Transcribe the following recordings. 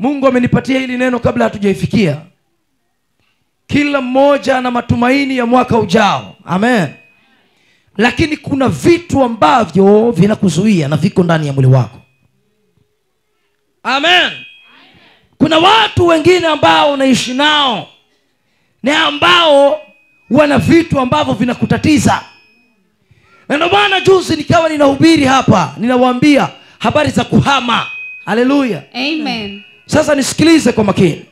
Mungu amenipatia hili neno kabla hatujaifikia. Kila mmoja ana matumaini ya mwaka ujao. Amen. Lakini kuna vitu ambavyo vinakuzuia na viko ndani ya mwili wako. Amen. Kuna watu wengine ambao unaishi nao na ambao wana vitu ambavyo vinakutatiza. Na ndio maana juzi nikawa ninahubiri hapa, ninawaambia habari za kuhama. Haleluya. Amen. Sasa nisikilize kwa makini.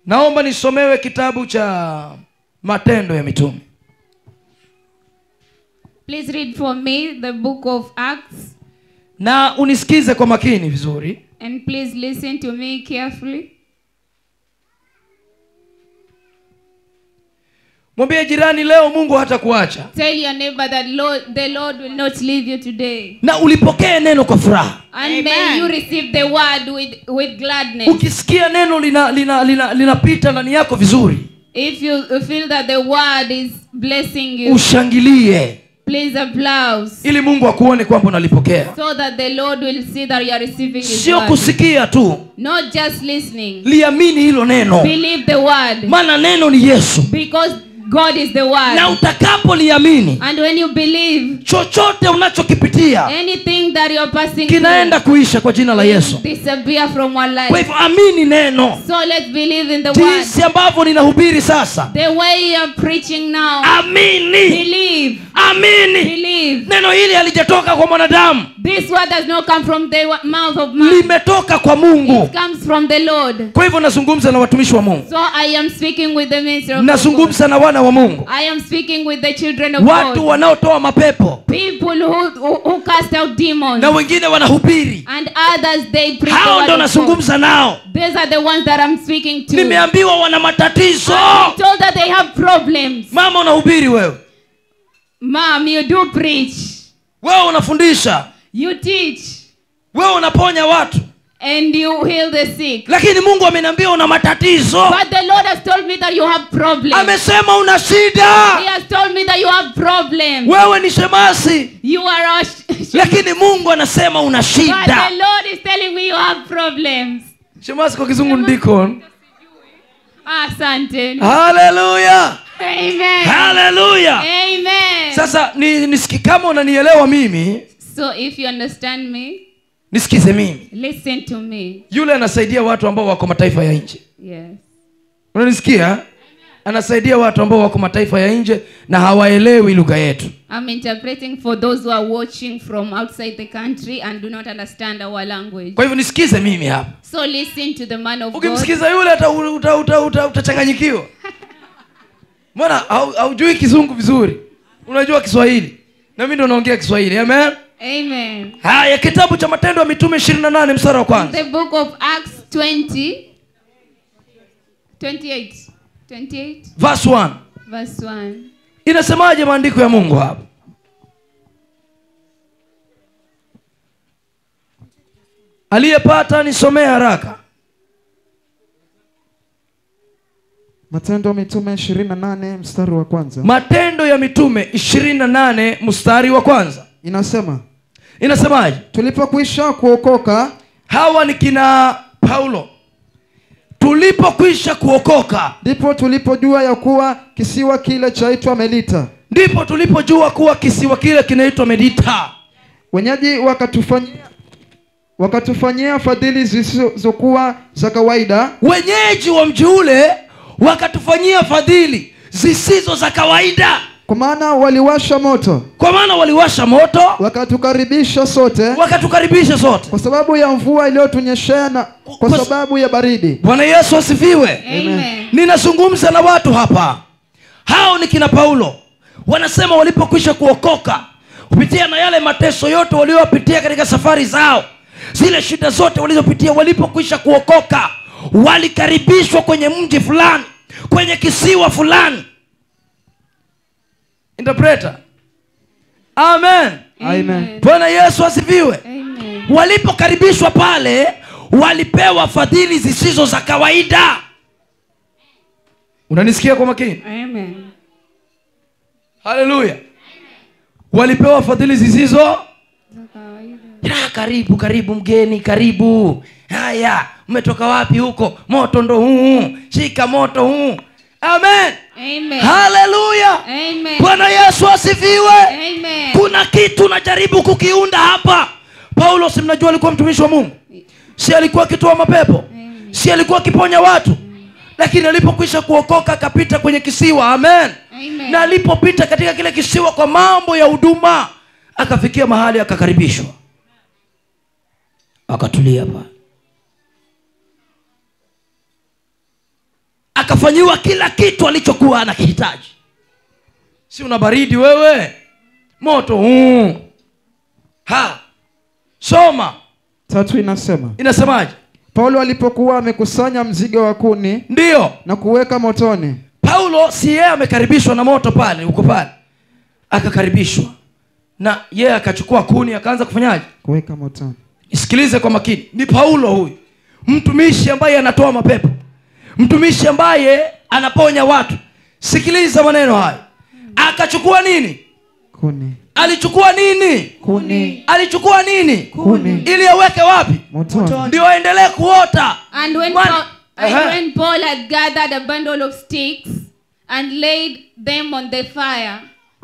Naomba nisomewe kitabu cha Matendo ya Mitume. Please read for me the book of Acts. Na unisikize kwa makini vizuri. And please listen to me carefully. Mwambie jirani, leo Mungu hatakuacha. Tell your neighbor that the Lord will not leave you today. Na ulipokee neno kwa furaha. And may you receive the word with gladness. Ukisikia neno linapita ndani yako vizuri, if you feel that the word is blessing you, ushangilie. Please applause. Ili Mungu akuone kwamba unalipokea. So that the Lord will see that you are receiving his sio word. Kusikia tu. Not just listening. Liamini hilo neno. Believe the word. Maana neno ni Yesu. Because God is the word. Na utakapoliamini, and when you believe, chochote unachokipitia, anything that you are passing kinaenda kuisha kwa jina la Yesu. Disappear from our life. Kwa hivyo amini neno. So let's believe in the word. Jinsi ambavyo ninahubiri sasa, the way you are preaching now, amini. Believe. Amini. Believe. Neno hili halijatoka kwa mwanadamu. This word does not come from the mouth of man. Limetoka kwa Mungu. It comes from the Lord. Kwa hivyo nazungumza na watumishi wa Mungu. So I am speaking with the minister of nazungumza na wana wa Mungu. I am speaking with the children of God. Watu wanaotoa mapepo. People who cast out demons. Na wengine wanahubiri. And others they preach. Hao ndo nazungumza nao. These are the ones that I'm speaking to. Nimeambiwa wana matatizo. I'm told that they have problems. Mama unahubiri wewe. Mom, you do preach. Wewe unafundisha. You teach. Wewe unaponya watu. And you heal the sick. Lakini Mungu ameniambia una matatizo. But the Lord has told me that you have problems. Amesema una shida. He has told me that you have problems. Wewe ni shemasi. You are a lakini Mungu anasema una shida. But the Lord is telling me you have problems. Shemasi kwa kizungu ni deacon. Asante. Hallelujah. Amen. Hallelujah. Amen. Sasa kama unanielewa mimi. So if you understand me, nisikize mimi. Listen to me. Yule anasaidia watu ambao wako mataifa ya nje. Yes. Unanisikia? Anasaidia watu ambao wako mataifa ya nje na hawaelewi lugha yetu. I'm interpreting for those who are watching from outside the country and do not understand our language. Kwa hivyo nisikize mimi hapa. So listen to the man of God. Ukimsikiza yule utachanganyikiwa. Mbona haujui kizungu vizuri? Unajua Kiswahili. Na mimi ndo naongea Kiswahili. Amen. Amen. Haya, kitabu cha Matendo ya Mitume 28 mstari wa kwanza. The book of Acts 28 verse 1. Verse 1. Inasemaje maandiko ya Mungu hapa? Aliyepata nisomee haraka. Matendo ya Mitume 28 mstari wa kwanza. Matendo ya Mitume 28 mstari wa kwanza. Inasemaje? Tulipokwisha kuokoka. Hawa ni kina Paulo. Tulipokwisha kuokoka, ndipo tulipojua ya kuwa kisiwa kile chaitwa Melita. Ndipo tulipojua kuwa kisiwa kile kinaitwa Melita. Wenyeji wakatufanyia fadhili zisizokuwa za kawaida. Wenyeji wa mji ule wakatufanyia fadhili zisizo za kawaida. Kwa maana waliwasha moto. Wakatukaribisha sote. Kwa sababu ya mvua iliyotunyeshea na kwa sababu ya baridi. Bwana Yesu asifiwe. Amen. Ninazungumza na watu hapa. Hao ni kina Paulo. Wanasema walipokwisha kuokoka, kupitia na yale mateso yote waliopitia katika safari zao, zile shida zote walizopitia, walipokwisha kuokoka, walikaribishwa kwenye mji fulani, kwenye kisiwa fulani. Interpreter. Amen. Amen. Bwana Yesu asifiwe. Amen. Walipokaribishwa pale, walipewa fadhili zisizo za kawaida. Unanisikia kwa makini? Amen. Hallelujah. Walipewa fadhili zisizo za kawaida. Ya, karibu mgeni, karibu. Haya, umetoka wapi huko? Moto ndo huu. Shika moto huu. Amen. Amen. Haleluya. Amen. Bwana Yesu asifiwe. Amen. Kuna kitu najaribu kukiunda hapa. Paulo, si mnajua alikuwa mtumishi wa Mungu? Si alikuwa akitoa mapepo? Si alikuwa akiponya watu? Lakini alipokwisha kuokoka akapita kwenye kisiwa. Amen. Amen. Na alipopita katika kile kisiwa kwa mambo ya huduma, akafikia mahali akakaribishwa. Akatulia hapa. Akafanyiwa kila kitu alichokuwa anakihitaji. Si una baridi wewe? Moto huu. Soma. 3 inasema. Inasemaje? Paulo alipokuwa amekusanya mzigo wa kuni Ndio. na kuweka motoni. Paulo si yeye amekaribishwa na moto pale, uko pale. Akakaribishwa. Na yeye akachukua kuni akaanza kufanyaje? Kuweka motoni. Isikilize kwa makini. Ni Paulo huyu. Mtumishi ambaye anatoa mapepo. Mtumishi ambaye anaponya watu. Sikiliza maneno haya. Akachukua nini? Kuni. Alichukua nini? Kuni. Alichukua nini? Kuni. Ili aweke wapi? Motoni. Ndio aendelee kuota. And when Paul had gathered a bundle of sticks and laid them on the fire,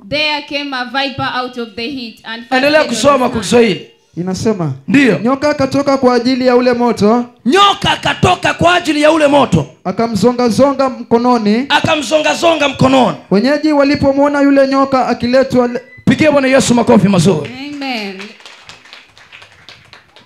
there came a viper out of the heat and Endelea kusoma kwa Kiswahili. Inasema. Ndio. Nyoka akatoka kwa ajili ya ule moto. Nyoka akatoka kwa ajili ya ule moto. Akamzonga mkononi. Akamzonga mkononi. Wenyeji walipomwona yule nyoka akiletwa. Pigia Bwana Yesu makofi mazuri. Amen.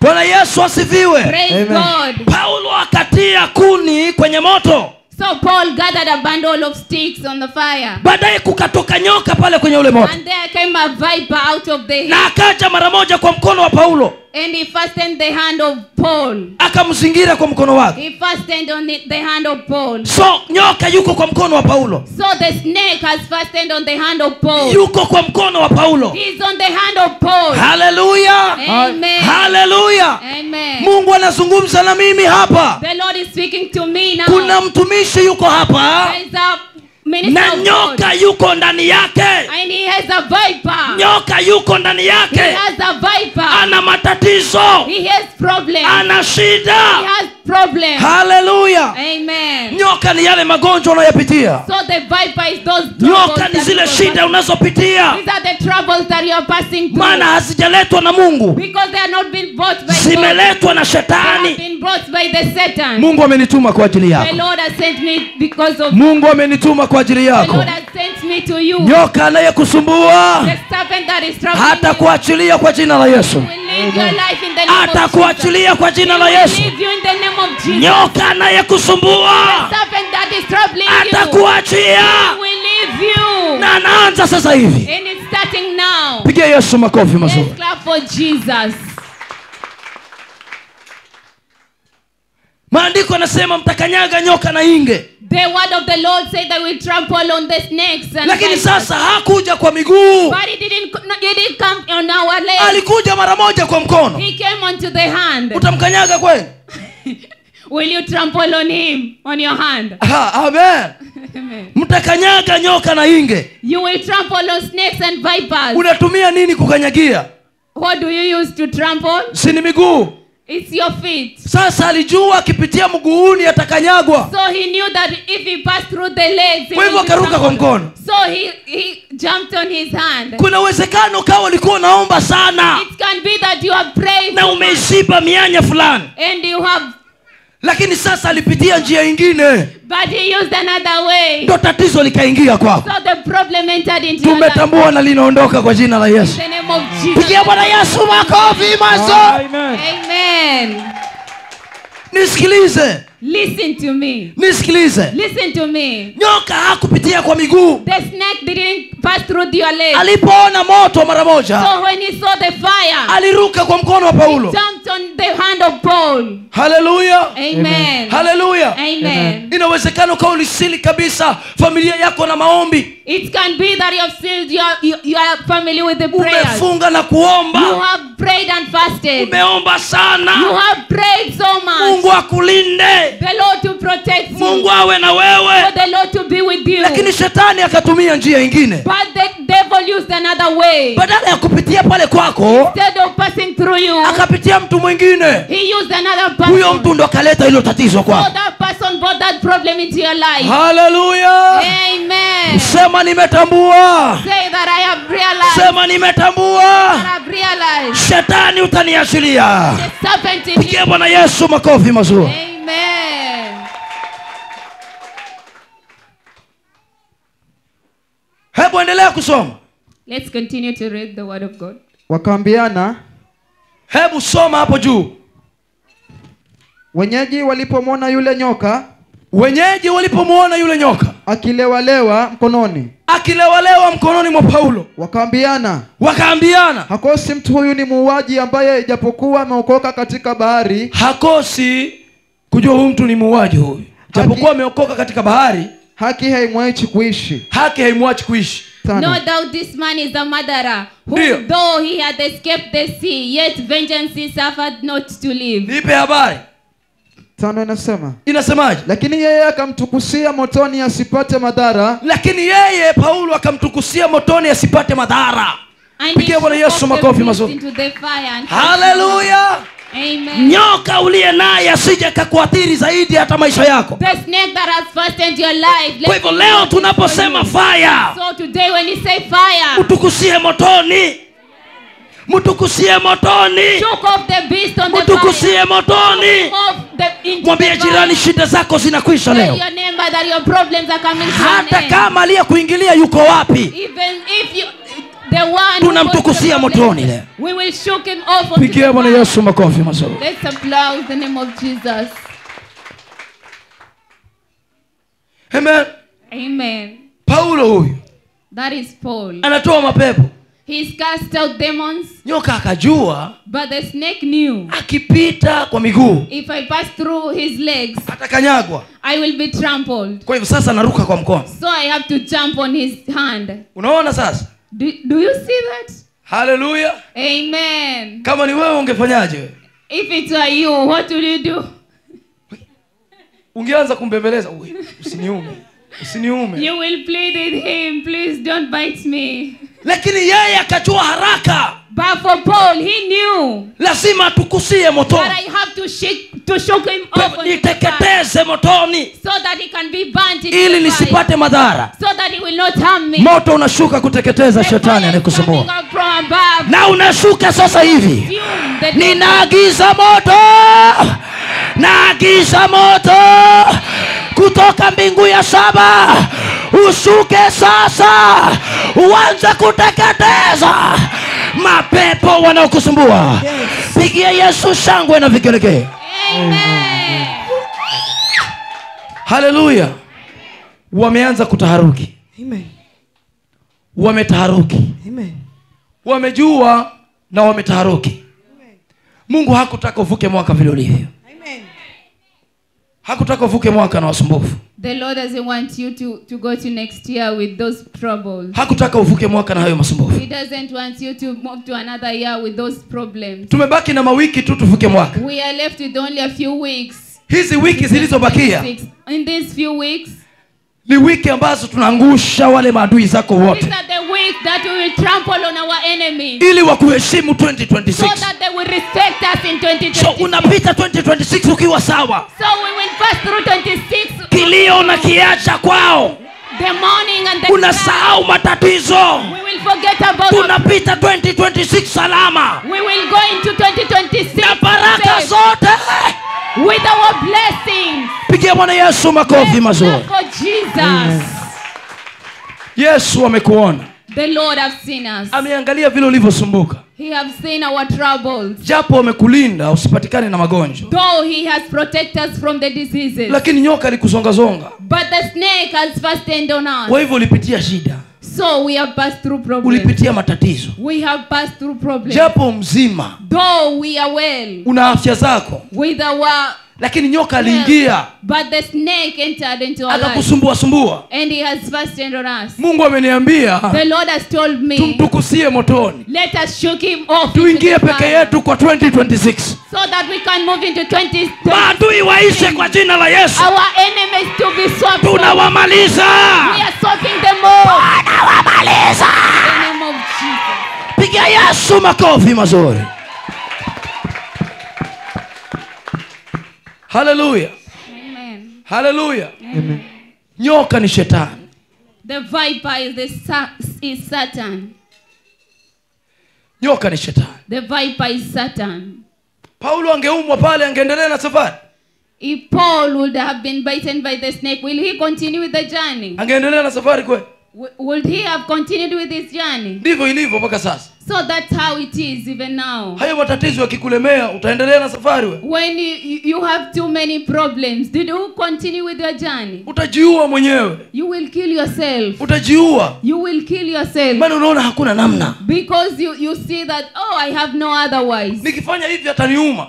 Bwana Yesu asifiwe. Praise Amen. God. Paulo akatia kuni kwenye moto. So Paul gathered a bundle of sticks on the fire. Baadaye kukatoka nyoka pale kwenye ule moto. And there came a viper out of the heat. Na akaja mara moja kwa mkono wa Paulo. And he fastened the hand of Paul. Akamzingira kwa mkono wake. He fastened on the hand of Paul. So nyoka yuko kwa mkono wa Paulo. So the snake has fastened on the hand of Paul. Yuko kwa mkono wa Paulo. He's on the hand of Paul. Haleluya. Amen. Haleluya. Amen. Mungu anazungumza na mimi hapa. The Lord is speaking to me now. Kuna mtumishi yuko hapa. There is a minister Na of nyoka God. yuko ndani yake. And he has a viper. Nyoka yuko ndani He yake. has a viper. Ana matatizo. He has problems. Ana He shida. has problems. Haleluya. Amen. Nyoka ni yale magonjwa unayopitia. So the viper is those troubles. Nyoka ni that zile you are shida passing- unazopitia. These are the troubles that you are passing Maana through. hazijaletwa na Mungu. Because they are not been brought by God. Zimeletwa na They have shetani. been brought by the Satan. Mungu amenituma kwa ajili The yako. Lord has sent me because of Mungu amenituma kwa ajili the yako. Lord has sent me to you. Nyoka anayekusumbua The serpent that is troubling hata you kuachilia kwa jina la Yesu. will live your life in the name of Jesus. Atakuachilia kwa jina la He Yesu. will leave you in the name of Jesus. Nyoka anayekusumbua The serpent that is troubling you atakuachia. will leave you. Na anaanza sasa hivi. And it's starting now. Pigia Yesu makofi mazuri. Let's clap for Jesus. Maandiko yanasema mtakanyaga nyoka na inge. The word of the Lord said that we trample on the snakes and Lakini vipers. sasa hakuja kwa miguu. But he didn't come on our legs. Alikuja mara moja kwa mkono. He came onto the hand. Utamkanyaga kweli? Will you trample on him on your hand? Amen. Amen. Mtakanyaga nyoka na inge. You will trample on snakes and vipers. Unatumia nini kukanyagia? What do you use to trample? Si ni miguu. It's your feet. Sasa alijua akipitia mguuni atakanyagwa. So he knew that if he passed through the legs, he Kwa hivyo will be akaruka kwa trampled. mkono. So he jumped on his hand. Kuna uwezekano kawa ulikuwa unaomba sana It can be that you have prayed na too much umeishiba mianya fulani, and you have, lakini sasa alipitia njia ingine, but he used another way. ndo tatizo likaingia kwako. So the problem entered into your life. Tumetambua na linaondoka kwa jina la Yesu. In the name of Jesus. Pigia Bwana Yesu makofi mazuri. Amen. Amen. Nisikilize, Listen to me. nisikilize. Listen to me. Nyoka hakupitia kwa miguu. The snake didn't pass through your legs. Alipoona moto mara moja, So when he saw the fire, aliruka kwa mkono wa Paulo. jumped on the hand of Paul. Haleluya. Amen. Haleluya. Amen. Inawezekana ukawa ulisili kabisa familia yako na maombi. It can be that you have sealed your family with the prayers. Umefunga na You kuomba. have prayed and fasted. Umeomba sana. You have prayed so much. Mungu akulinde. The Lord to protect you. Mungu awe na For wewe. the Lord to be with you. Lakini shetani akatumia njia nyingine. But the devil used another way. Badala ya kupitia pale kwako, Instead of passing through you, akapitia mtu mwingine. he used another Huyo person. mtu ndo akaleta hilo tatizo So kwako. that person brought that problem into your life. Haleluya. Amen. Sema nimetambua. Say that I have realized. Sema nimetambua. That I have realized. Shetani utaniachilia. The serpent in Pigia you. Bwana Yesu makofi mazuri. Amen. Hebu endelea kusoma. Let's continue to read the word of God. Wakaambiana, Hebu soma hapo juu. wenyeji walipomwona yule nyoka Wenyeji walipomwona yule nyoka akilewalewa mkononi, akilewalewa mkononi mwa Paulo, wakaambiana, wakaambiana, hakosi mtu huyu ni muuaji ambaye ijapokuwa ameokoka katika bahari, hakosi kujua huyu mtu ni muuaji huyu. Japokuwa ameokoka katika bahari, haki haimwachi kuishi. haki haimwachi kuishi. Tano. No doubt this man is a murderer, who Ndio. though he had escaped the sea, yet vengeance he suffered not to live. Nipe habari. Tano inasema, Inasemaje? lakini yeye akamtukusia motoni asipate madhara, Lakini yeye Paulo akamtukusia motoni asipate madhara. And Pigia he Bwana took Yesu off the makofi beast mazuri. into the fire and Haleluya. Amen. Nyoka uliye naye asije kakuathiri zaidi hata maisha yako. The snake that has fastened your life. Kwa hivyo leo tunaposema fire, So today when you say fire, mtukusie motoni. Mtukusie motoni. choke off the beast on the fire. Mtukusie motoni. Off the into Mwambie the jirani fire. shida zako zinakwisha Tell leo. your neighbor that your problems are coming to Hata an end. kama aliyekuingilia yuko wapi, Even if you the one who tunamtukusia caused the motoni problem, leo. we will shook him off onto Pigia the Bwana fire. Yesu makofi mazuri. Let's applaud the name of Jesus. Amen. Amen. Paulo huyu That is Paul. anatoa mapepo. He's cast out demons, Nyoka akajua but the snake knew, akipita kwa miguu if I pass through his legs, atakanyagwa. I will be trampled. Kwa hivyo sasa naruka kwa mkono. So I have to jump on his hand. Unaona sasa? Do you see that? Haleluya. Amen. Kama ni wewe ungefanyaje wewe? If it were you, what will you do? Ungeanza kumbembeleza, "Ui, usiniume. Usiniume." You will plead with him, please don't bite me. Lakini yeye akajua haraka. But for Paul, he knew Lazima atukusie motoni. that I have to shook him off on the fire, Niteketeze motoni so that he can be burnt in ili the fire, nisipate madhara. so that he will not harm me. Moto unashuka kuteketeza The shetani fire is anayekusumbua. coming up from above. Na unashuka sasa hivi. Consume the devil. Ninaagiza moto. Naagiza moto kutoka mbingu ya saba. Ushuke sasa. Uanze kuteketeza mapepo wanaokusumbua. Pigia Yesu shangwe na vigelegele. Amen. Haleluya. Wameanza kutaharuki. Amen. Wametaharuki. Amen. Wamejua na wametaharuki. Mungu hakutaka uvuke mwaka vile ulivyo. Amen. Hakutaka uvuke mwaka na wasumbufu. The Lord doesn't want you to go to next year with those troubles. Hakutaka uvuke mwaka na hayo masumbufu. He doesn't want you to move to another year with those problems. Tumebaki na mawiki tu tuvuke mwaka. We are left with only a few weeks. Hizi wiki zilizobakia In these few weeks, ni wiki ambazo tunaangusha wale maadui zako these wote are the weeks that we will trample on our enemies, ili wakuheshimu so 2026. that they will respect us in So 2026. unapita 2026 ukiwa sawa. So we will pass through 26, Kilio na kiacha kwao. the morning and the Unasahau matatizo. night. We will forget about Tunapita 2026 salama. We will go into 2026 Na baraka safe, zote. with our blessings. Pigia Bwana Yesu makofi Let's mazuri. clap for Jesus. Yesu amekuona. The Lord have seen us. Ameangalia vile ulivyosumbuka. He have seen our troubles. Japo amekulinda usipatikane na magonjwa. Though he has protected us from the diseases. Lakini nyoka alikusongazonga. But the snake has fastened on us. Kwa hivyo ulipitia shida. So we have passed through problems. Ulipitia matatizo. We have passed through problems. Japo mzima. Though we are well. Una afya zako. With our lakini nyoka aliingia But the snake entered into our life. akakusumbua. And he has fastened on us. Mungu ameniambia The Lord has told me, tumtukusie motoni, let us shook him off into tuingie the peke fire, yetu kwa 2026. so that we can move into 2020. Maadui waishe kwa jina la Yesu. Our enemies to be swapped. Tunawamaliza. We are swapping them all. Tunawamaliza. In the name of Jesus. Pigia Yesu makofi mazuri. Hallelujah. Amen. Hallelujah. Amen. Nyoka ni shetani. The viper is Satan. Nyoka ni shetani. The viper is Satan. Paulo angeumwa pale, angeendelea na safari? If Paul would have been bitten by the snake, will he continue with the journey? Angeendelea na safari kweli? Would he have continued with his journey? Ndivyo ilivyo mpaka sasa. So that's how it is even now. Hayo matatizo yakikulemea, utaendelea na safari wewe? When you have too many problems, do you continue with your journey? Utajiua mwenyewe. You will kill yourself. Utajiua. You will kill yourself. Maana unaona hakuna namna. Because you see that, oh, I have no otherwise. Nikifanya hivi ataniuma.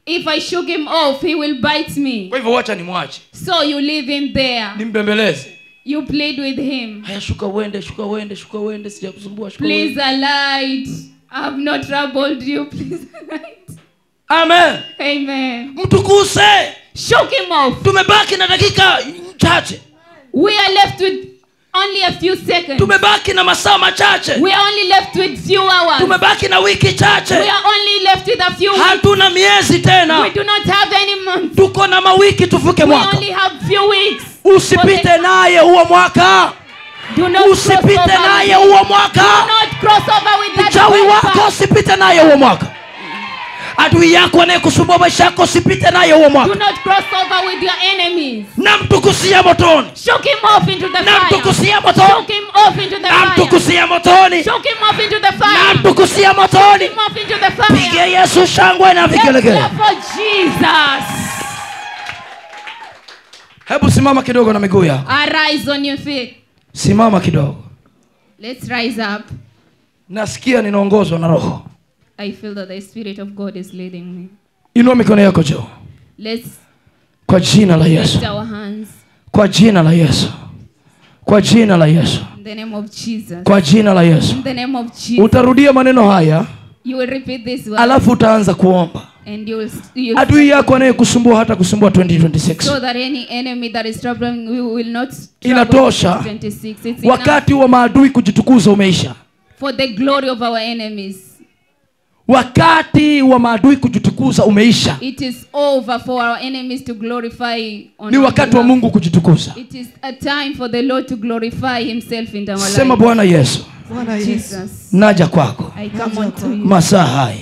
If I shook him off, he will bite me. Kwa hivyo wacha nimwache. So you leave him there. Nimbembeleze. You plead with him. Haya, shuka uende, shuka uende, shuka uende, sijakusumbua, shuka uende. Please alight. I have not troubled you. Please alight. Amen. Amen. Mtukuse. Shook him off. Tumebaki na dakika chache. We are left with only a few seconds. Tumebaki na masaa machache. We are only left with few hours. Tumebaki na wiki chache. We are only left with a few weeks. Hatuna miezi We tena. do not have any months. Tuko na mawiki tuvuke We mwaka. only have few weeks. Usipite naye huo mwaka. Do not cross Usipite over naye with huo Do mwaka. not cross over with that Mchawi wako viper. usipite naye huo mwaka. Adui yako anayekusumbua maisha yako usipite naye huo Do mwaka. not cross over with your enemies. Namtukusia motoni. Shook him off into the fire. Namtukusia motoni. Shook him off into the fire. Namtukusia motoni. Shook him off into the fire. Namtukusia Shook motoni. him off into the fire. Pigia Yesu shangwe na Let's vigelegele. clap for Jesus. Hebu simama kidogo na miguu yako. Arise on your feet. Simama kidogo. Let's rise up. Nasikia ninaongozwa na Roho. I feel that the Spirit of God is leading me. Inua mikono yako juu. Let's Kwa jina la Yesu. lift our hands. Kwa jina la Yesu. Kwa jina la Yesu. In the name of Jesus. Kwa jina la Yesu. In the name of Jesus. Utarudia maneno haya, You will repeat this word. alafu utaanza kuomba. And you'll Adui yako anayekusumbua hata kusumbua 2026. so that any enemy that is troubling you will not Inatosha. 26. It's enough Wakati wa maadui kujitukuza umeisha. for the glory of our enemies. Wakati wa maadui kujitukuza umeisha. It is over for our enemies to glorify on Ni our wakati wa behalf. Mungu kujitukuza. It is a time for the Lord to glorify himself in our Sema lives. Bwana Yesu, Bwana Yesu, Jesus, naja kwako I come unto you. masaa haya.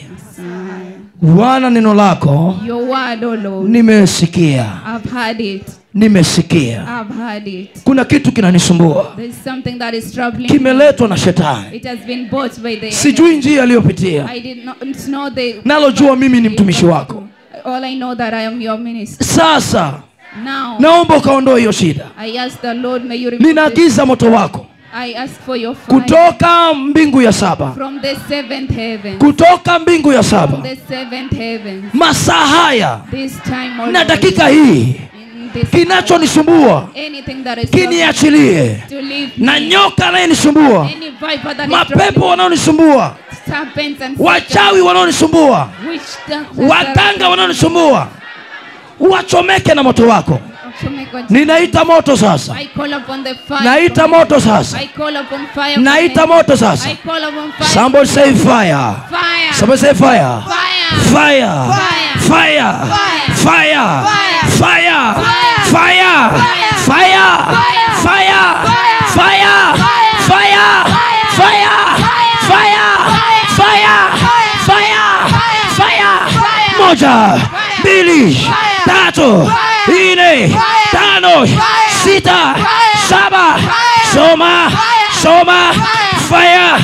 Bwana, neno lako Your word, O Lord, nimesikia. I've heard it. Nimesikia. I've heard it. Kuna kitu kinanisumbua. There is something that is troubling me. Kimeletwa na shetani. It has been bought by the enemy. Sijui njia aliyopitia. I did not know the Nalojua mimi ni mtumishi wako. All I know that I am your minister. Sasa Now, naomba ukaondoe hiyo shida. I ask the Lord, may you remove this. Ninaagiza moto wako I ask for your fire kutoka mbingu ya saba. from the seventh heaven. Kutoka mbingu ya From saba. the seventh heaven. Masaa haya This time, O na Lord, dakika hii, in this kinachonisumbua anything that is kiniachilie, to leave na me, nyoka anayenisumbua, any viper that is mapepo troubling, wanaonisumbua, serpents and wachawi wanaonisumbua, witch waganga wanaonisumbua, wachomeke na moto wako. Ninaita moto sasa. I call upon the fire. Naita from moto heaven. sasa. I call upon fire. Naita from moto heaven. sasa. I call upon fire. Somebody say fire. Fire. Somebody say fire. Fire. Fire. Fire. Fire. Fire. Fire. Fire. Fire. Fire. Fire. Fire. Fire. Fire. Fire. Fire. Moja, mbili, tatu, nne, tano, sita, saba. Soma. Fire.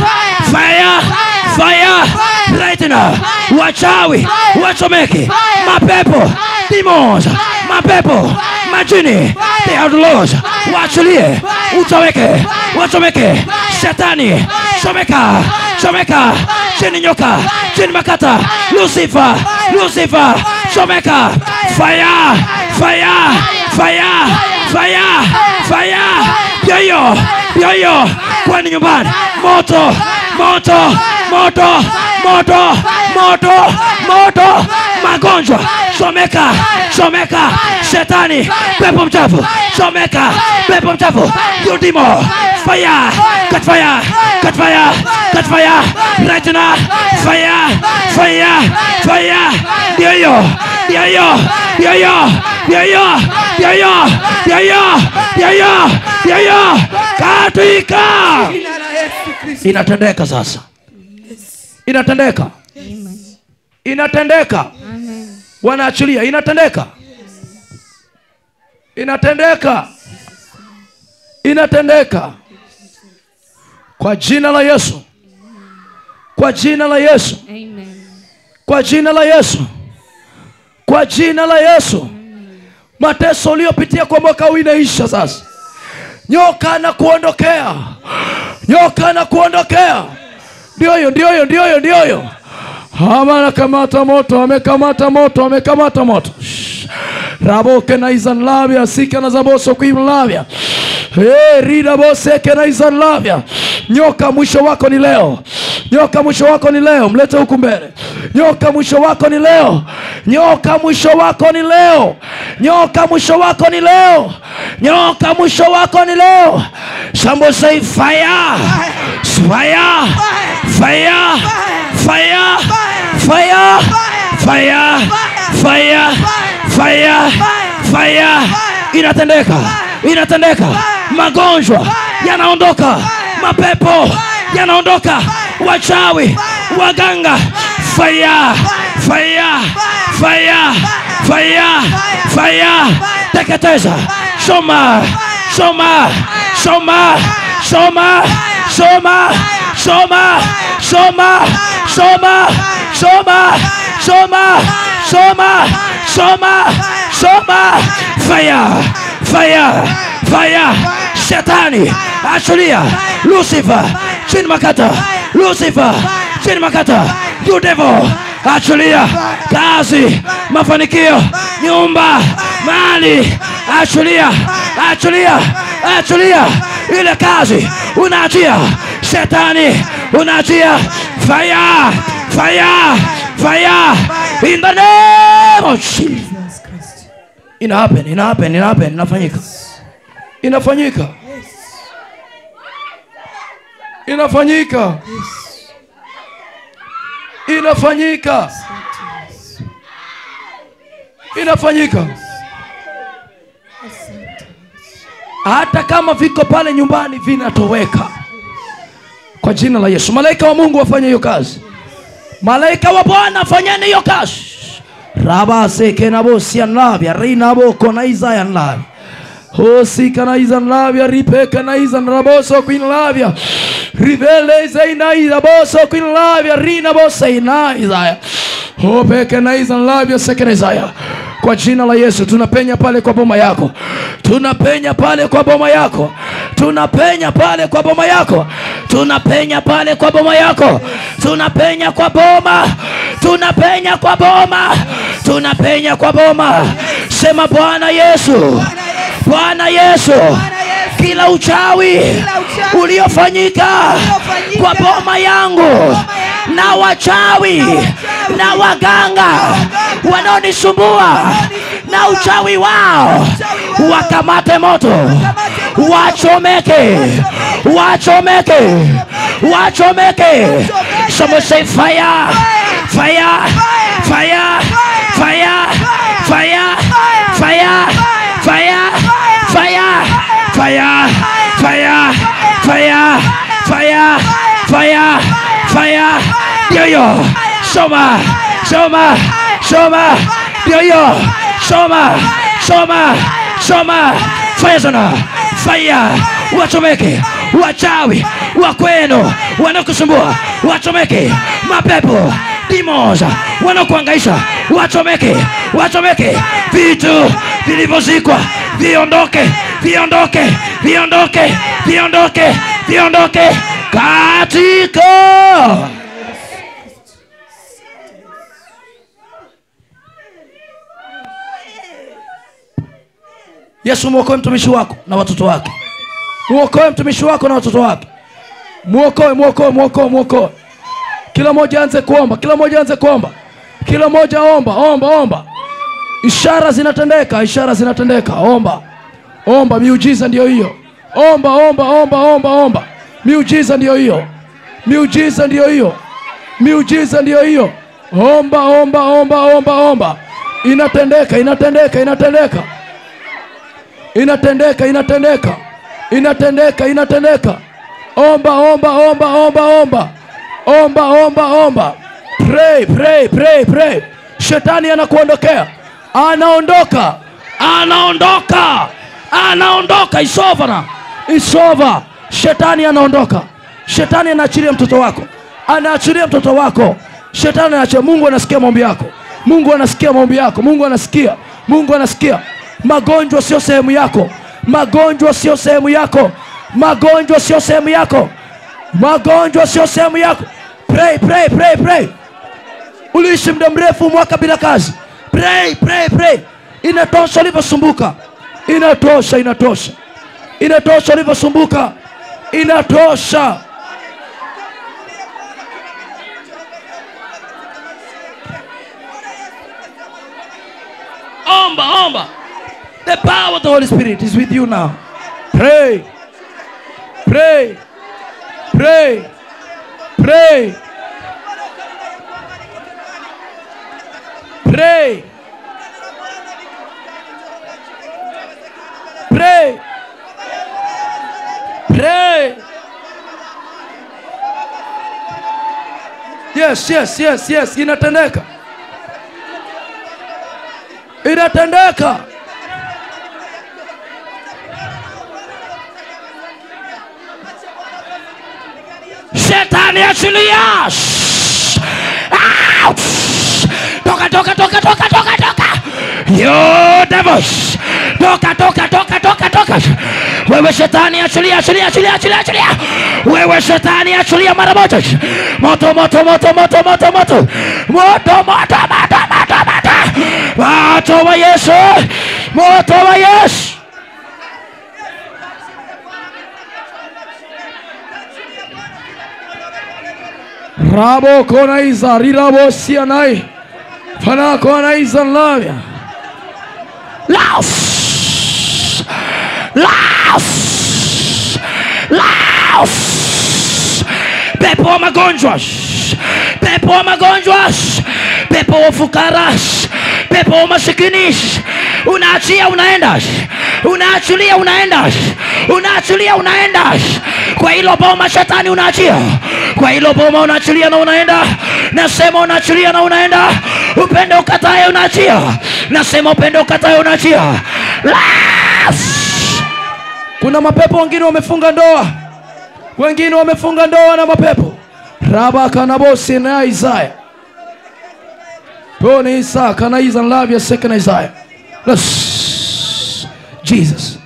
Right now. Wachawi, wachomeke, mapepo, demons, mapepo, majini, they are the Lord. Wachilie, wachomeke, shetani, chomeka, chini nyoka, chini makata, Lucifer, chomeka, fire, fire, fire, fire, fire. Yoyo, kwani nyumbani, moto, moto, moto, moto, moto, moto, magonjwa, chomeka, chomeka, shetani, pepo mchafu, chomeka, pepo mchafu, you demon, fire, cut fire, cut fire, cut fire, right now, fire, fire, fire, yoyo, katika inatendeka sasa. Inatendeka. Inatendeka. Wanaachilia, inatendeka. Inatendeka. Inatendeka. Kwa jina la Yesu. Kwa jina la Yesu. Kwa jina la Yesu. Kwa jina la Yesu. Mateso uliyopitia kwa mwaka huu inaisha sasa. Nyoka na kuondokea. Nyoka na kuondokea. Ndio. Amekamata moto, amekamata moto, amekamata moto. Raboke na izanlavia, sika na zaboso kuimlavia. Rida boseke na izanlavia. Nyoka mwisho wako ni leo. Nyoka mwisho wako ni leo. Mlete huku mbele. Nyoka mwisho wako ni leo. Nyoka mwisho wako ni leo. Nyoka mwisho wako ni leo. Nyoka mwisho wako ni leo. Somebody say fire. Fire. Fire. Fire. Fire. Fire. Fire. Fire. Fire. Inatendeka. Inatendeka. Magonjwa yanaondoka. Mapepo yanaondoka. Wachawi, waganga, fire, fire, fire, fire, fire. Teketeza. Shoma, shoma, shoma, shoma, shoma, shoma, shoma, shoma, shoma, shoma, shoma, shoma, shoma. Fire, fire, fire. Shetani, achilia. Lucifer, chini makata. Lucifer, chini makata. You devil, achilia. Kazi, mafanikio, nyumba, mali, achilia. Achilia, achilia. Ile kazi unaachia. Shetani unaachia. Fire, fire, fire. In the name of Jesus Christ. Ina happen, inafanyika. Inafanyika. Inafanyika. Inafanyika. Inafanyika. Hata kama viko pale nyumbani vinatoweka. Kwa jina la Yesu. Malaika wa Mungu wafanye hiyo kazi. Malaika wa Bwana fanyeni hiyo kazi. Rabase kenabosi anlavia rinabo kona Isaiah anlavia. Hosi kana izanlavia ripeka na izanraboso kuinlavia. Rivele zaina izaboso kuinlavia rinabosa ina Isaiah. Hopeka na izanlavia sekena Isaiah. Kwa jina la Yesu tunapenya pale kwa boma yako. Tunapenya pale kwa boma yako. Tunapenya pale kwa boma yako. Tunapenya pale kwa boma yako. Tunapenya kwa boma. Tunapenya kwa boma. Tunapenya kwa boma. Sema Bwana Yesu. Bwana Yesu. Kila uchawi uliofanyika kwa boma yangu na wachawi na waganga wanaonisumbua na uchawi wao, wakamate moto, wachomeke, wachomeke, wachomeke. Someone say fire, fire, fire, fire, fire, fire, fire, fire, fire, fire, fire, fire, fire, fire. Yo, soma, soma, soma. Yo, soma, soma, soma. Fire zona, fire. Wachomeke, wachawi, wakwenu, wanakusumbua, wachomeke, mapepo, demons, wanakuangaisha, wachomeke, wachomeke, vitu vilivyozikwa, viondoke, viondoke, viondoke, viondoke, viondoke, katika Yesu, muokoe mtumishi wako na watoto wake. Muokoe mtumishi wako na watoto wake. Muokoe, muokoe, muokoe, muokoe. Kila mmoja anze kuomba, kila mmoja anze kuomba. Kila mmoja omba, omba, omba. Ishara zinatendeka, ishara zinatendeka. Omba. Omba, miujiza ndio hiyo. Omba, omba, omba, omba, omba. Miujiza ndio hiyo. Miujiza ndio hiyo. Miujiza ndio hiyo. Omba, omba, omba, omba, omba. Inatendeka, inatendeka, inatendeka. Inatendeka, inatendeka. Inatendeka, inatendeka. Omba, omba, omba, omba, omba. Omba, omba, omba. Pray, pray, pray, pray. Shetani anakuondokea. Anaondoka. Anaondoka. Anaondoka. It's over now. It's over. Shetani anaondoka. Shetani anaachilia mtoto wako. Anaachilia mtoto wako. Shetani anaachilia. Mungu anasikia maombi yako. Mungu anasikia maombi yako. Mungu anasikia. Mungu anasikia. Magonjwa sio sehemu yako. Magonjwa sio sehemu yako. Magonjwa sio sehemu yako. Magonjwa sio sehemu yako. Pray, pray, pray, pray. Uliishi muda mrefu mwaka bila kazi. Pray, pray, pray. Inatosha ulivyosumbuka. Inatosha, inatosha. Inatosha ulivyosumbuka. Inatosha. Omba, omba. The power of the Holy Spirit is with you now. Pray. Pray. Pray. Pray. Pray. Pray. Pray. Yes, yes, yes, yes. Inatendeka. Inatendeka. Shetani achilia. Out. Toka, toka, toka, toka, toka, toka. You devils. Toka, toka, toka, toka, toka. Wewe shetani achilia, achilia, achilia, achilia, achilia. Wewe shetani achilia mara moja. Moto, moto, moto, moto, moto, moto. Moto, moto, moto, moto, moto. Moto wa Yesu. Moto wa Yesu. Rabo kona iza, rirabo sianai. Fana kona iza lavia. Laos. Laos. Laos. Pepo wa magonjwa. Pepo wa magonjwa. Pepo wa fukara. Pepo wa masikini. Unaachia unaenda. Unaachilia unaenda. Unaachilia unaenda. Kwa hilo boma shetani unaachia. Kwa hilo boma unaachilia na unaenda. Nasema unaachilia na unaenda. Upende ukatae unaachia. Nasema upende ukatae unaachia. Kuna mapepo wengine wamefunga ndoa. Wengine wamefunga ndoa na mapepo. Raba kanabosi na Isaiah. Pone Isa kana Isa love ya second Isaiah. Jesus.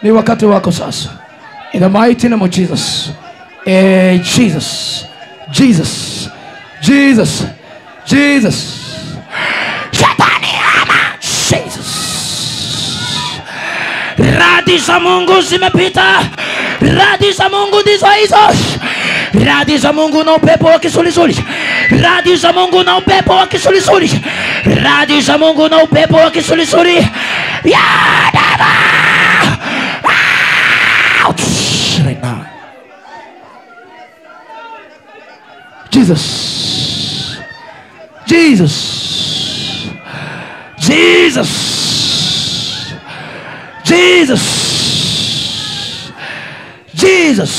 Ni wakati wako sasa. In the mighty name of Jesus. Jesus. Jesus. Jesus. Jesus. Shetani ama. Jesus. Radi za Mungu zimepita. Radi za Mungu ndizo hizo. Radi za Mungu na upepo wa kisulisuli. Radi za Mungu na upepo wa kisulisuli. Radi za Mungu na upepo wa kisulisuli. Ya dada. Out right now. Jesus. Jesus. Jesus. Jesus. Jesus.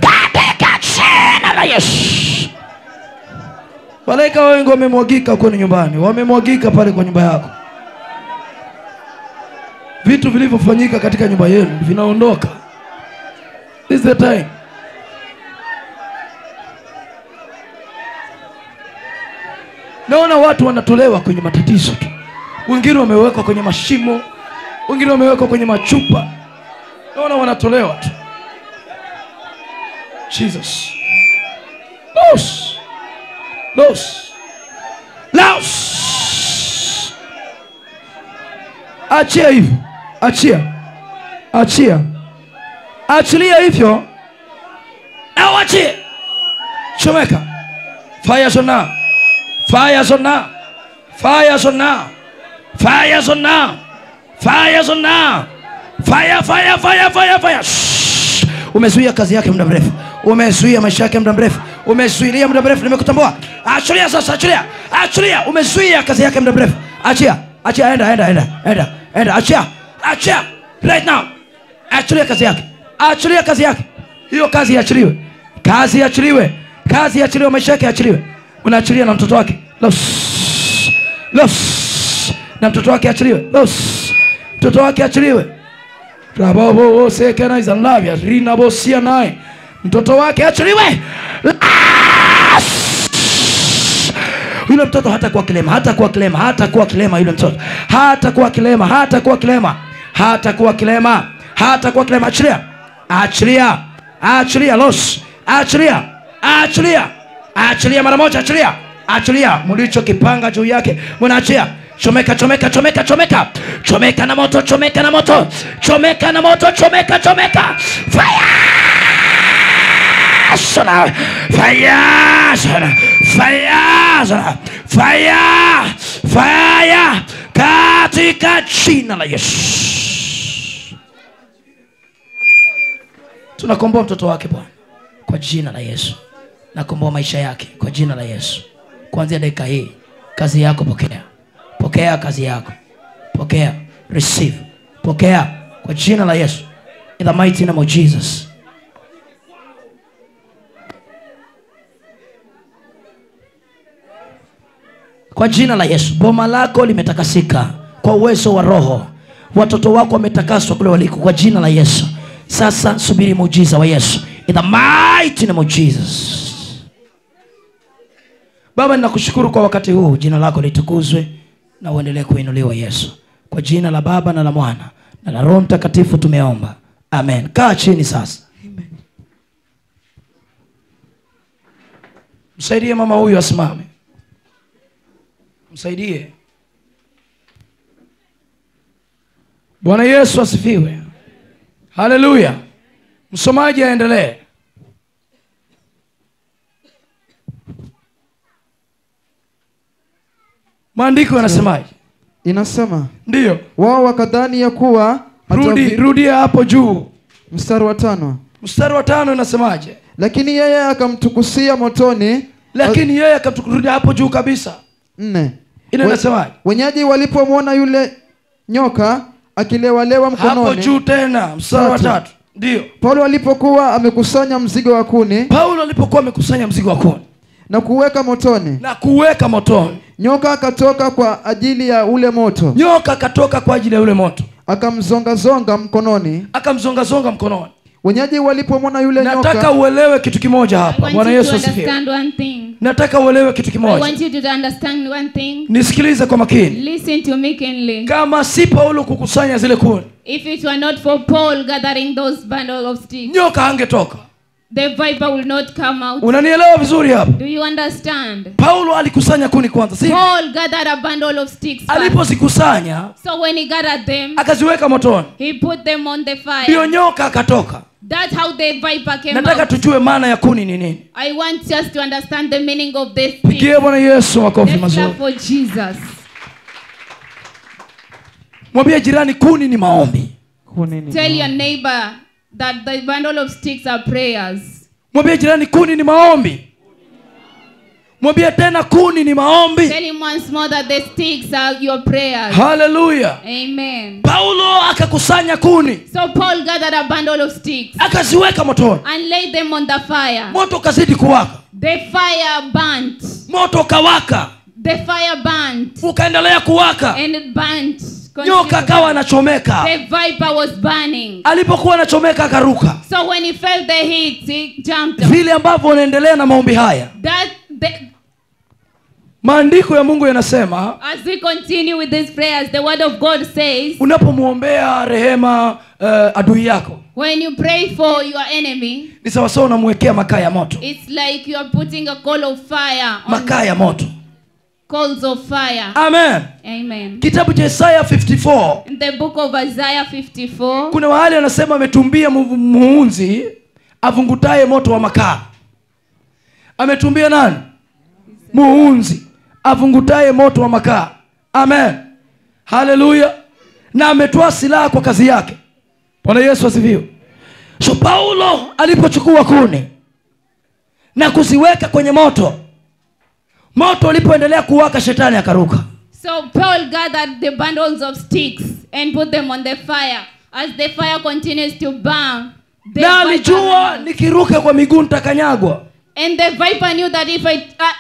Katika jina la Yesu. Malaika wengi wamemwagika kwenye nyumbani. Wamemwagika pale kwa nyumba yako. Vitu vilivyofanyika katika nyumba yenu vinaondoka. This is the time. Naona watu wanatolewa kwenye matatizo tu. Wengine wamewekwa kwenye mashimo. Wengine wamewekwa kwenye machupa. Naona wanatolewa tu. Jesus. Loose. Loose. Loose. Achia hivyo. Achia. Achia. Achilia hivyo. Na achie. Chomeka. Fire zone now. Fire zone now. Fire zone now. Fire zone now. Fire zone now. Fire, fire, fire, fire, fire. Shhh. Umezuia kazi yake muda mrefu. Umezuia maisha yake muda mrefu. Umezuilia muda mrefu, nimekutambua. Achilia sasa, achilia. Achilia. Umezuia kazi yake muda mrefu. Achia. Achia, enda. Achia. Achia. Right now. Achilia kazi yake. Achilia kazi yake. Hiyo kazi iachiliwe. Kazi iachiliwe. Kazi iachiliwe, maisha yake iachiliwe. Unaachilia na mtoto wake. Los. Na mtoto wake achiliwe. Los. Mtoto wake achiliwe. Rabobo sekena is alive. Rina bosia naye. Mtoto wake achiliwe. Yule mtoto hatakuwa kilema, hatakuwa kilema, hatakuwa kilema yule mtoto. Hatakuwa kilema, hatakuwa kilema. Hatakuwa kilema. Hatakuwa kilema. Achilia. Achilia. Achilia los. Achilia. Achilia. Achilia mara moja, achilia. Achilia mlicho kipanga juu yake. Mnaachia. Chomeka, chomeka, chomeka, chomeka. Chomeka na moto, chomeka na moto. Chomeka na moto, chomeka, chomeka. Fire! Sana. Fire! Sana. Fire! Sana. Fire! Fire! Katika jina la Yesu. Tunakomboa mtoto wake Bwana kwa jina la Yesu. Nakomboa maisha yake kwa jina la Yesu. Kuanzia dakika hii kazi yako pokea. Pokea kazi yako. Pokea. Receive. Pokea kwa jina la Yesu. In the mighty name of Jesus. Kwa jina la Yesu. Boma lako limetakasika kwa uwezo wa Roho. Watoto wako wametakaswa kule waliko kwa jina la Yesu. Sasa subiri muujiza wa Yesu. In the mighty name of Jesus. Baba, ninakushukuru kwa wakati huu. Jina lako litukuzwe na uendelee kuinuliwa Yesu. Kwa jina la Baba na la Mwana na la Roho Mtakatifu tumeomba. Amen. Kaa chini sasa. Amen. Msaidie mama huyu asimame. Msaidie. Bwana Yesu asifiwe. Haleluya. Msomaji aendelee. Maandiko yanasemaje? Inasema ndio wao wakadhani ya kuwa rudia hapo juu. Mstari wa 5. Mstari wa 5 inasemaje? Lakini yeye akamtukusia motoni. Lakini yeye akamtukusia hapo juu kabisa. 4. Ile inasemaje? Wenyeji walipomwona yule nyoka akilewalewa mkononi. Hapo juu tena mstari wa 3. Ndio. Paulo alipokuwa amekusanya mzigo wa kuni. Na kuweka motoni. Nyoka akatoka kwa ajili ya ule moto. Akamzonga mkononi. Wenyeji walipomwona yule nyoka. Nataka uelewe kitu kimoja hapa. Bwana Yesu asifiwe. Nataka uelewe kitu kimoja. I want you to understand one thing. Nisikilize kwa makini. Listen to me keenly. Kama si Paulo kukusanya zile kuni. If it were not for Paul gathering those bundle of sticks. Nyoka hangetoka. The viper will not come out. Unanielewa vizuri hapa? Do you understand? Paulo alikusanya kuni kwanza, si? Paul gathered a bundle of sticks. Alipozikusanya, so when he gathered them, akaziweka motoni. He put them on the fire. Ndio nyoka akatoka. That's how the viper came out. Nataka tujue maana ya kuni ni nini. I want us to understand the meaning of this. Pigie Bwana Yesu makofi mazuri. For Jesus. Mwambie jirani kuni ni maombi. Tell your neighbor that the bundle of sticks are prayers. Mwambie jirani kuni ni maombi. Mwambie tena kuni ni maombi. Tell him once more that the sticks are your prayers. Hallelujah. Amen. Paulo akakusanya kuni. So Paul gathered a bundle of sticks. Akaziweka motoni. And laid them on the fire. Moto kazidi kuwaka. The fire burnt. Moto kawaka. The fire burnt. Ukaendelea kuwaka. And it burnt. Nyoka akawa anachomeka. The viper was burning. Alipokuwa anachomeka akaruka. So when he felt the heat, he jumped up. Vile ambavyo unaendelea na maombi haya. maandiko ya Mungu yanasema, As we continue with these prayers, the word of God says, unapomuombea rehema adui yako, when you pray for your enemy, ni sawa sawa unamwekea makaa ya moto. it's like you are putting a coal of fire on Makaa ya moto. coals of fire. Amen. Amen. Kitabu cha Isaya 54, In the book of Isaiah 54, kuna mahali anasema ametumbia muunzi avungutaye moto wa makaa. Ametumbia nani? Muunzi avungutaye moto wa makaa. Amen. Hallelujah. Na ametoa silaha kwa kazi yake. Bwana Yesu asifiwe. So Paulo alipochukua kuni na kuziweka kwenye moto, moto ulipoendelea kuwaka, shetani akaruka. so Paul gathered the bundles of sticks and put them on the fire. As the fire continues to burn, the Na viper alijua ran. nikiruka kwa miguu nitakanyagwa. And the viper knew that if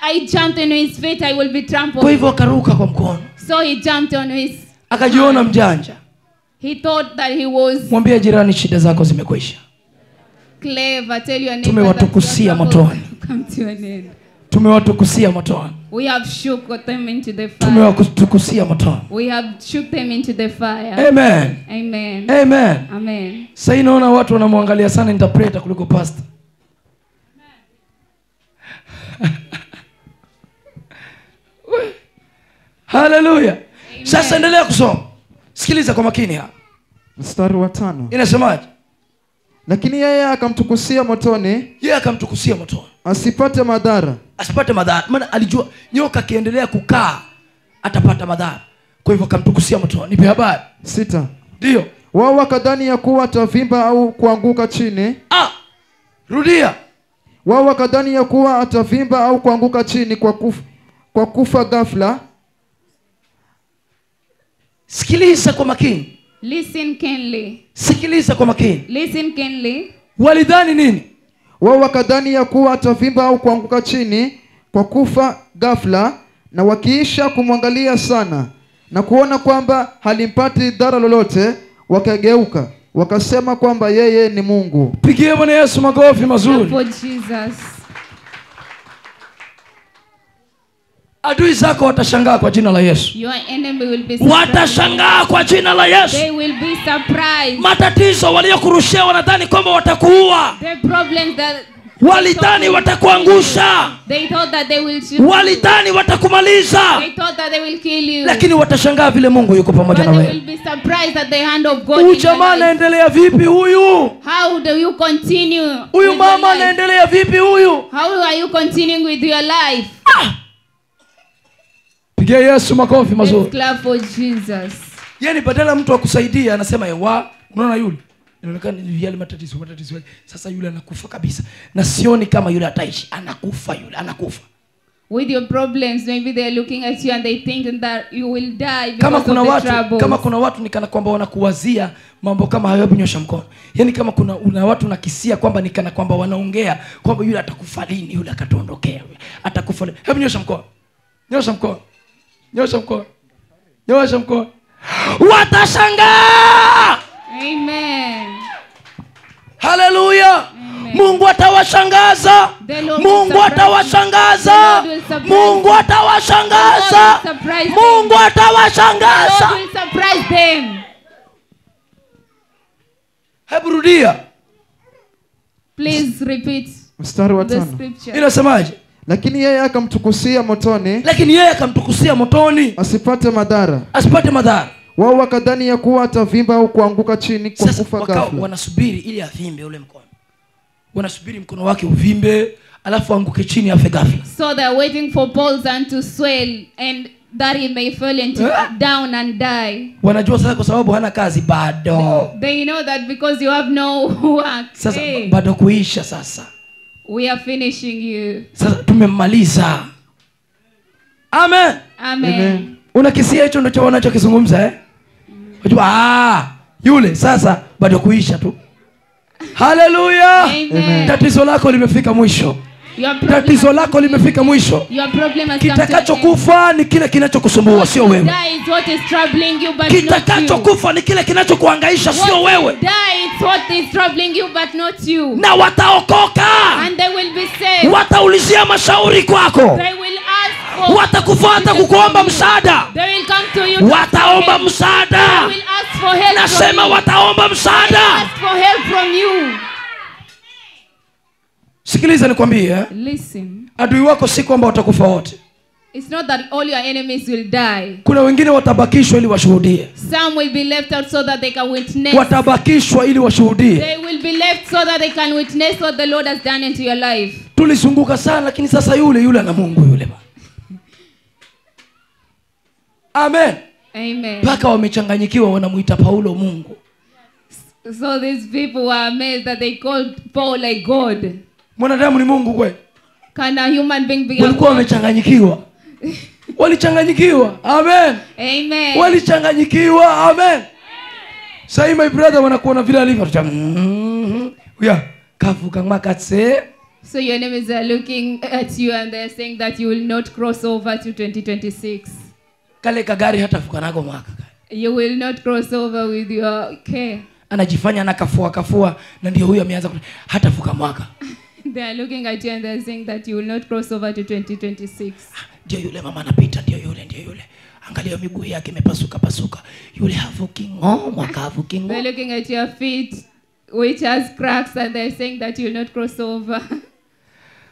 I jumped on his feet, I will be Kwa trampled. hivyo akaruka kwa mkono. So he jumped on his. Akajiona mjanja. He thought that he was Mwambie jirani, shida zako zimekwisha. clever. Tell your neighbor Tumewatukusia that your troubles motoni. have come to an end. Tumewatukusia motoni. We have shook them into the fire. Tumewatukusia motoni. We have shook them into the fire. Amen. Amen. Amen. Amen. Sasa naona watu wanamwangalia sana interpreter kuliko pastor. Hallelujah. Sasa endelea kusoma. Sikiliza kwa makini hapa. Mstari wa 5. Inasemaje? Lakini yeye akamtukusia motoni, Yeye akamtukusia motoni asipate madhara. asipate madhara. Maana alijua nyoka akiendelea kukaa atapata madhara. Kwa hivyo akamtukusia motoni. Nipe habari. 6. Ndio. Wao wakadhani ya kuwa atavimba au kuanguka chini. Rudia. Wao wakadhani ya kuwa atavimba au kuanguka chini kwa kufa ghafla. Sikiliza kwa makini. Listen keenly. Sikiliza kwa makini. Listen keenly. Walidhani nini? Wao wakadhani ya kuwa atavimba au kuanguka chini kwa kufa ghafla, na wakiisha kumwangalia sana na kuona kwamba halimpati dhara lolote, wakageuka wakasema kwamba yeye ni Mungu. Pigie Bwana Yesu makofi mazuri. For Jesus. Adui zako watashangaa kwa jina la Yesu. Your enemy will be surprised. Watashangaa kwa jina la Yesu. They will be surprised. Matatizo waliokurushia wanadhani kwamba watakuua. The problems that Walidhani watakuangusha. they thought that they will shoot you. Walidhani watakumaliza. They thought that they will kill you. Lakini watashangaa vile Mungu yuko pamoja But na they wewe. will be surprised at the hand of God. Huyu in your jamaa life. anaendelea vipi huyu? How do you continue? Huyu with your mama life? anaendelea vipi huyu? How are you continuing with your life? Pigia Yesu makofi Let's mazuri. clap for Jesus. Yaani badala mtu akusaidia anasema ewa, unaona yule inaonekana ni yale matatizo yale. Sasa yule anakufa kabisa. Na sioni kama yule ataishi. Anakufa yule, anakufa. With your problems, maybe they are looking at you and they think that you will die because Kama kuna of the watu, troubles. kama kuna watu nikana kwamba wanakuwazia mambo kama hayo, hebu nyosha mkono. Yaani kama una watu nakisia kwamba nikana kwamba wanaongea kwamba yule atakufa lini, yule akatuondokea, atakufa lini. Hebu nyosha mkono. Nyosha mkono. Nyosha mkono. Nyosha mkono. Watashangaa. Amen. Hallelujah. Mungu atawashangaza. Mungu atawashangaza. Mungu atawashangaza. Mungu God atawashangaza. will surprise them. Hebu rudia. Please repeat Mstari wa the 5. scripture. Inasemaje? Lakini yeye akamtukusia motoni, Lakini yeye akamtukusia motoni asipate madhara. asipate madhara. Wao wakadhani ya kuwa atavimba au kuanguka chini kwa Sasa kufa wakao ghafla. wanasubiri ili avimbe ule mkono. Wanasubiri mkono wake uvimbe, alafu anguke chini afe ghafla. So they're waiting for Paul's hand to swell and that he may fall into down and die. Wanajua sasa kwa sababu hana kazi bado. They know that because you have no work. Sasa Hey, bado kuisha sasa. we are finishing you. Sasa tumemmaliza. Amen. Amen. Amen. Unakisia hicho ndio wanachokizungumza eh? Unajua yule sasa bado kuisha tu. Hallelujah. Amen. Tatizo lako limefika mwisho. Your problem, Tatizo lako limefika mwisho. your problem has come to an end. Kitakachokufa ni kile kinachokusumbua, sio wewe. Die is what is troubling you, but not you. Kitakachokufa ni kile kinachokuhangaisha, sio What wewe. will die is what is troubling you, but not you. Na wataokoka. And they will be saved. Wataulizia mashauri kwako. They will ask watakufuata kukuomba msaada, They will come to you. wataomba They msaada. will ask for help from Nasema you. wataomba msaada. Ask for help from you. Sikiliza nikwambie, Listen. adui wako si kwamba watakufa wote. It's not that all your enemies will die. Kuna wengine watabakishwa ili washuhudie. Some will be left out so that they can witness. Watabakishwa ili washuhudie. They will be left so that they can witness what the Lord has done into your life. Tulizunguka sana, lakini sasa yule ana Mungu yule bwana. Amen. Amen. Paka wamechanganyikiwa, wanamuita Paulo Mungu. So these people were amazed that they called Paul like God. Mwanadamu ni Mungu kweli? Can a human being be a Walikuwa God? wamechanganyikiwa. Walichanganyikiwa. Amen. Amen. Walichanganyikiwa. Amen. Sasa my brother wanakuona vile alivyo. Yeah. Kavuka makatse. So your enemies are looking at you and they're saying that you will not cross over to 2026. Kale kagari hata fuka nako mwaka. You will not cross over with your care. Anajifanya kafua na ndio huyo ameanza hata fuka mwaka. They are looking at you and they're saying that you will not cross over to 2026. Ndio yule mama anapita, ndio yule. Angalia miguu yake imepasuka. Yule havuki mwaka havuki They're looking at your feet which has cracks and they're saying that you will not cross over.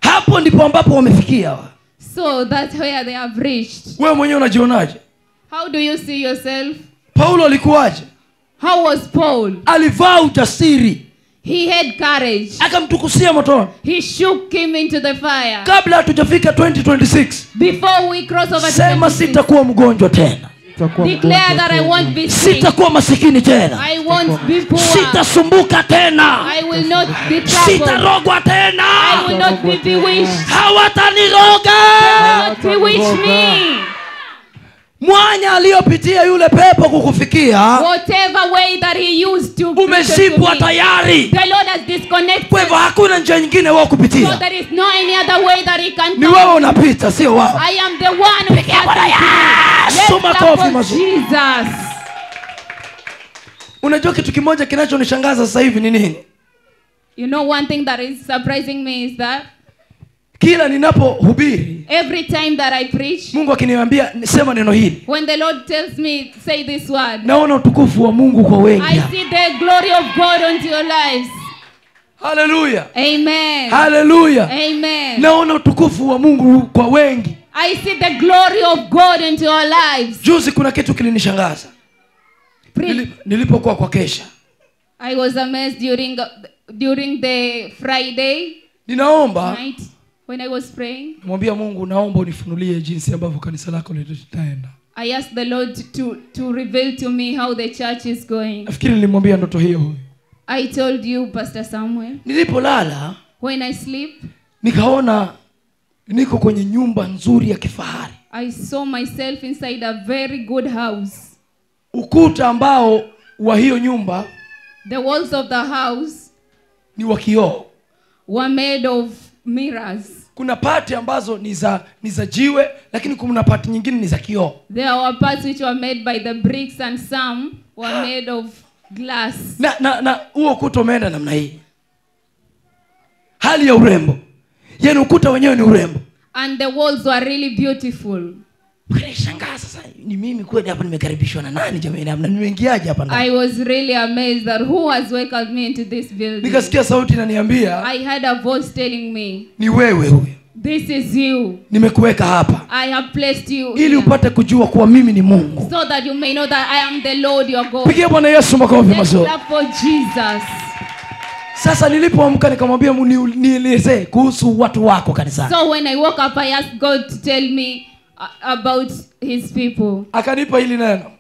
Hapo ndipo ambapo wamefikia. So that's where they have reached. Wewe mwenyewe unajionaje? How do you see yourself? Paulo alikuwaje? How was Paul? Alivaa ujasiri, He had courage. akamtukusia motoni. He shook him into the fire. Kabla hatujafika 2026, Before we cross over to sema 26, sitakuwa mgonjwa tena, declare that I won't be sick. sitakuwa masikini tena, I won't be poor. sitasumbuka tena, I will not be troubled. sitarogwa tena, I will not be bewitched. hawataniroga. Not bewitch me. Mwanya aliyopitia yule pepo kukufikia, Whatever way that he used to bring it to umezibwa me, tayari. the Lord has disconnected. Kwa hivyo hakuna njia nyingine wao So kupitia, there is no any other way that he can ni come. wewe unapita, sio wao. I am the one who Pigia Bwana Let's Yesu clap makofi for mazuri. Jesus. Unajua kitu kimoja kinachonishangaza sasa hivi ni nini? You know, one thing that is surprising me is that Kila ninapohubiri, every time that I preach, Mungu akiniambia sema neno hili, when the Lord tells me say this word, naona utukufu wa Mungu kwa wengi. I see the glory of God onto your lives. Haleluya. Amen. Haleluya. Amen. Naona utukufu wa Mungu kwa wengi. I see the glory of God into your lives. Juzi kuna kitu kilinishangaza. Nilipokuwa kwa kesha, I was amazed during the Friday ninaomba, night when I was praying. namwambia Mungu, naomba unifunulie jinsi ambavyo kanisa lako litaenda. I asked the Lord to reveal to me how the church is going. Nafikiri nilimwambia ndoto hiyo. I told you, Pastor Samuel, Nilipolala when I sleep, nikaona niko kwenye nyumba nzuri ya kifahari. I saw myself inside a very good house. Ukuta ambao wa hiyo nyumba The walls of the house ni wa kioo. were made of mirrors. Kuna pati ambazo ni za jiwe, lakini kuna pati nyingine ni za kioo. There were parts which were made by the bricks and some were made of glass. Na huo ukuta umeenda namna hii. Hali ya urembo. Yaani ukuta wenyewe ni urembo. And the walls were really beautiful. Nikashangaa sasa, ni mimi kweli hapa nimekaribishwa na nani jamani? Na nimeingiaje hapa ndani? I was really amazed that who has welcomed me into this building. Nikasikia sauti inaniambia, I heard a voice telling me, ni wewe huyo. this is you. Nimekuweka hapa I have placed you ili here, upate kujua kuwa mimi ni Mungu. so that you may know that I am the Lord your God. Pigia Bwana Yesu makofi Let's mazuri. clap for Jesus. Sasa nilipoamka nikamwambia nielezee kuhusu watu wako kanisani. So when I woke up, I asked God to tell me about his people. Akanipa hili neno.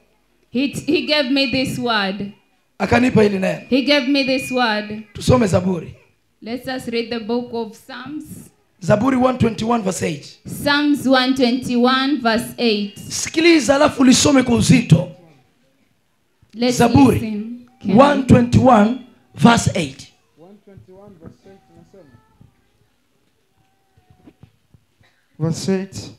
He gave me this word. Akanipa hili neno. He gave me this word. Tusome Zaburi. Let's just read the book of Psalms. Zaburi 121 verse 8. Psalms 121 verse 8. Sikiliza alafu lisome kwa uzito. Let's Zaburi listen. 121 verse 8. 121 verse 8 nasema. Verse 8.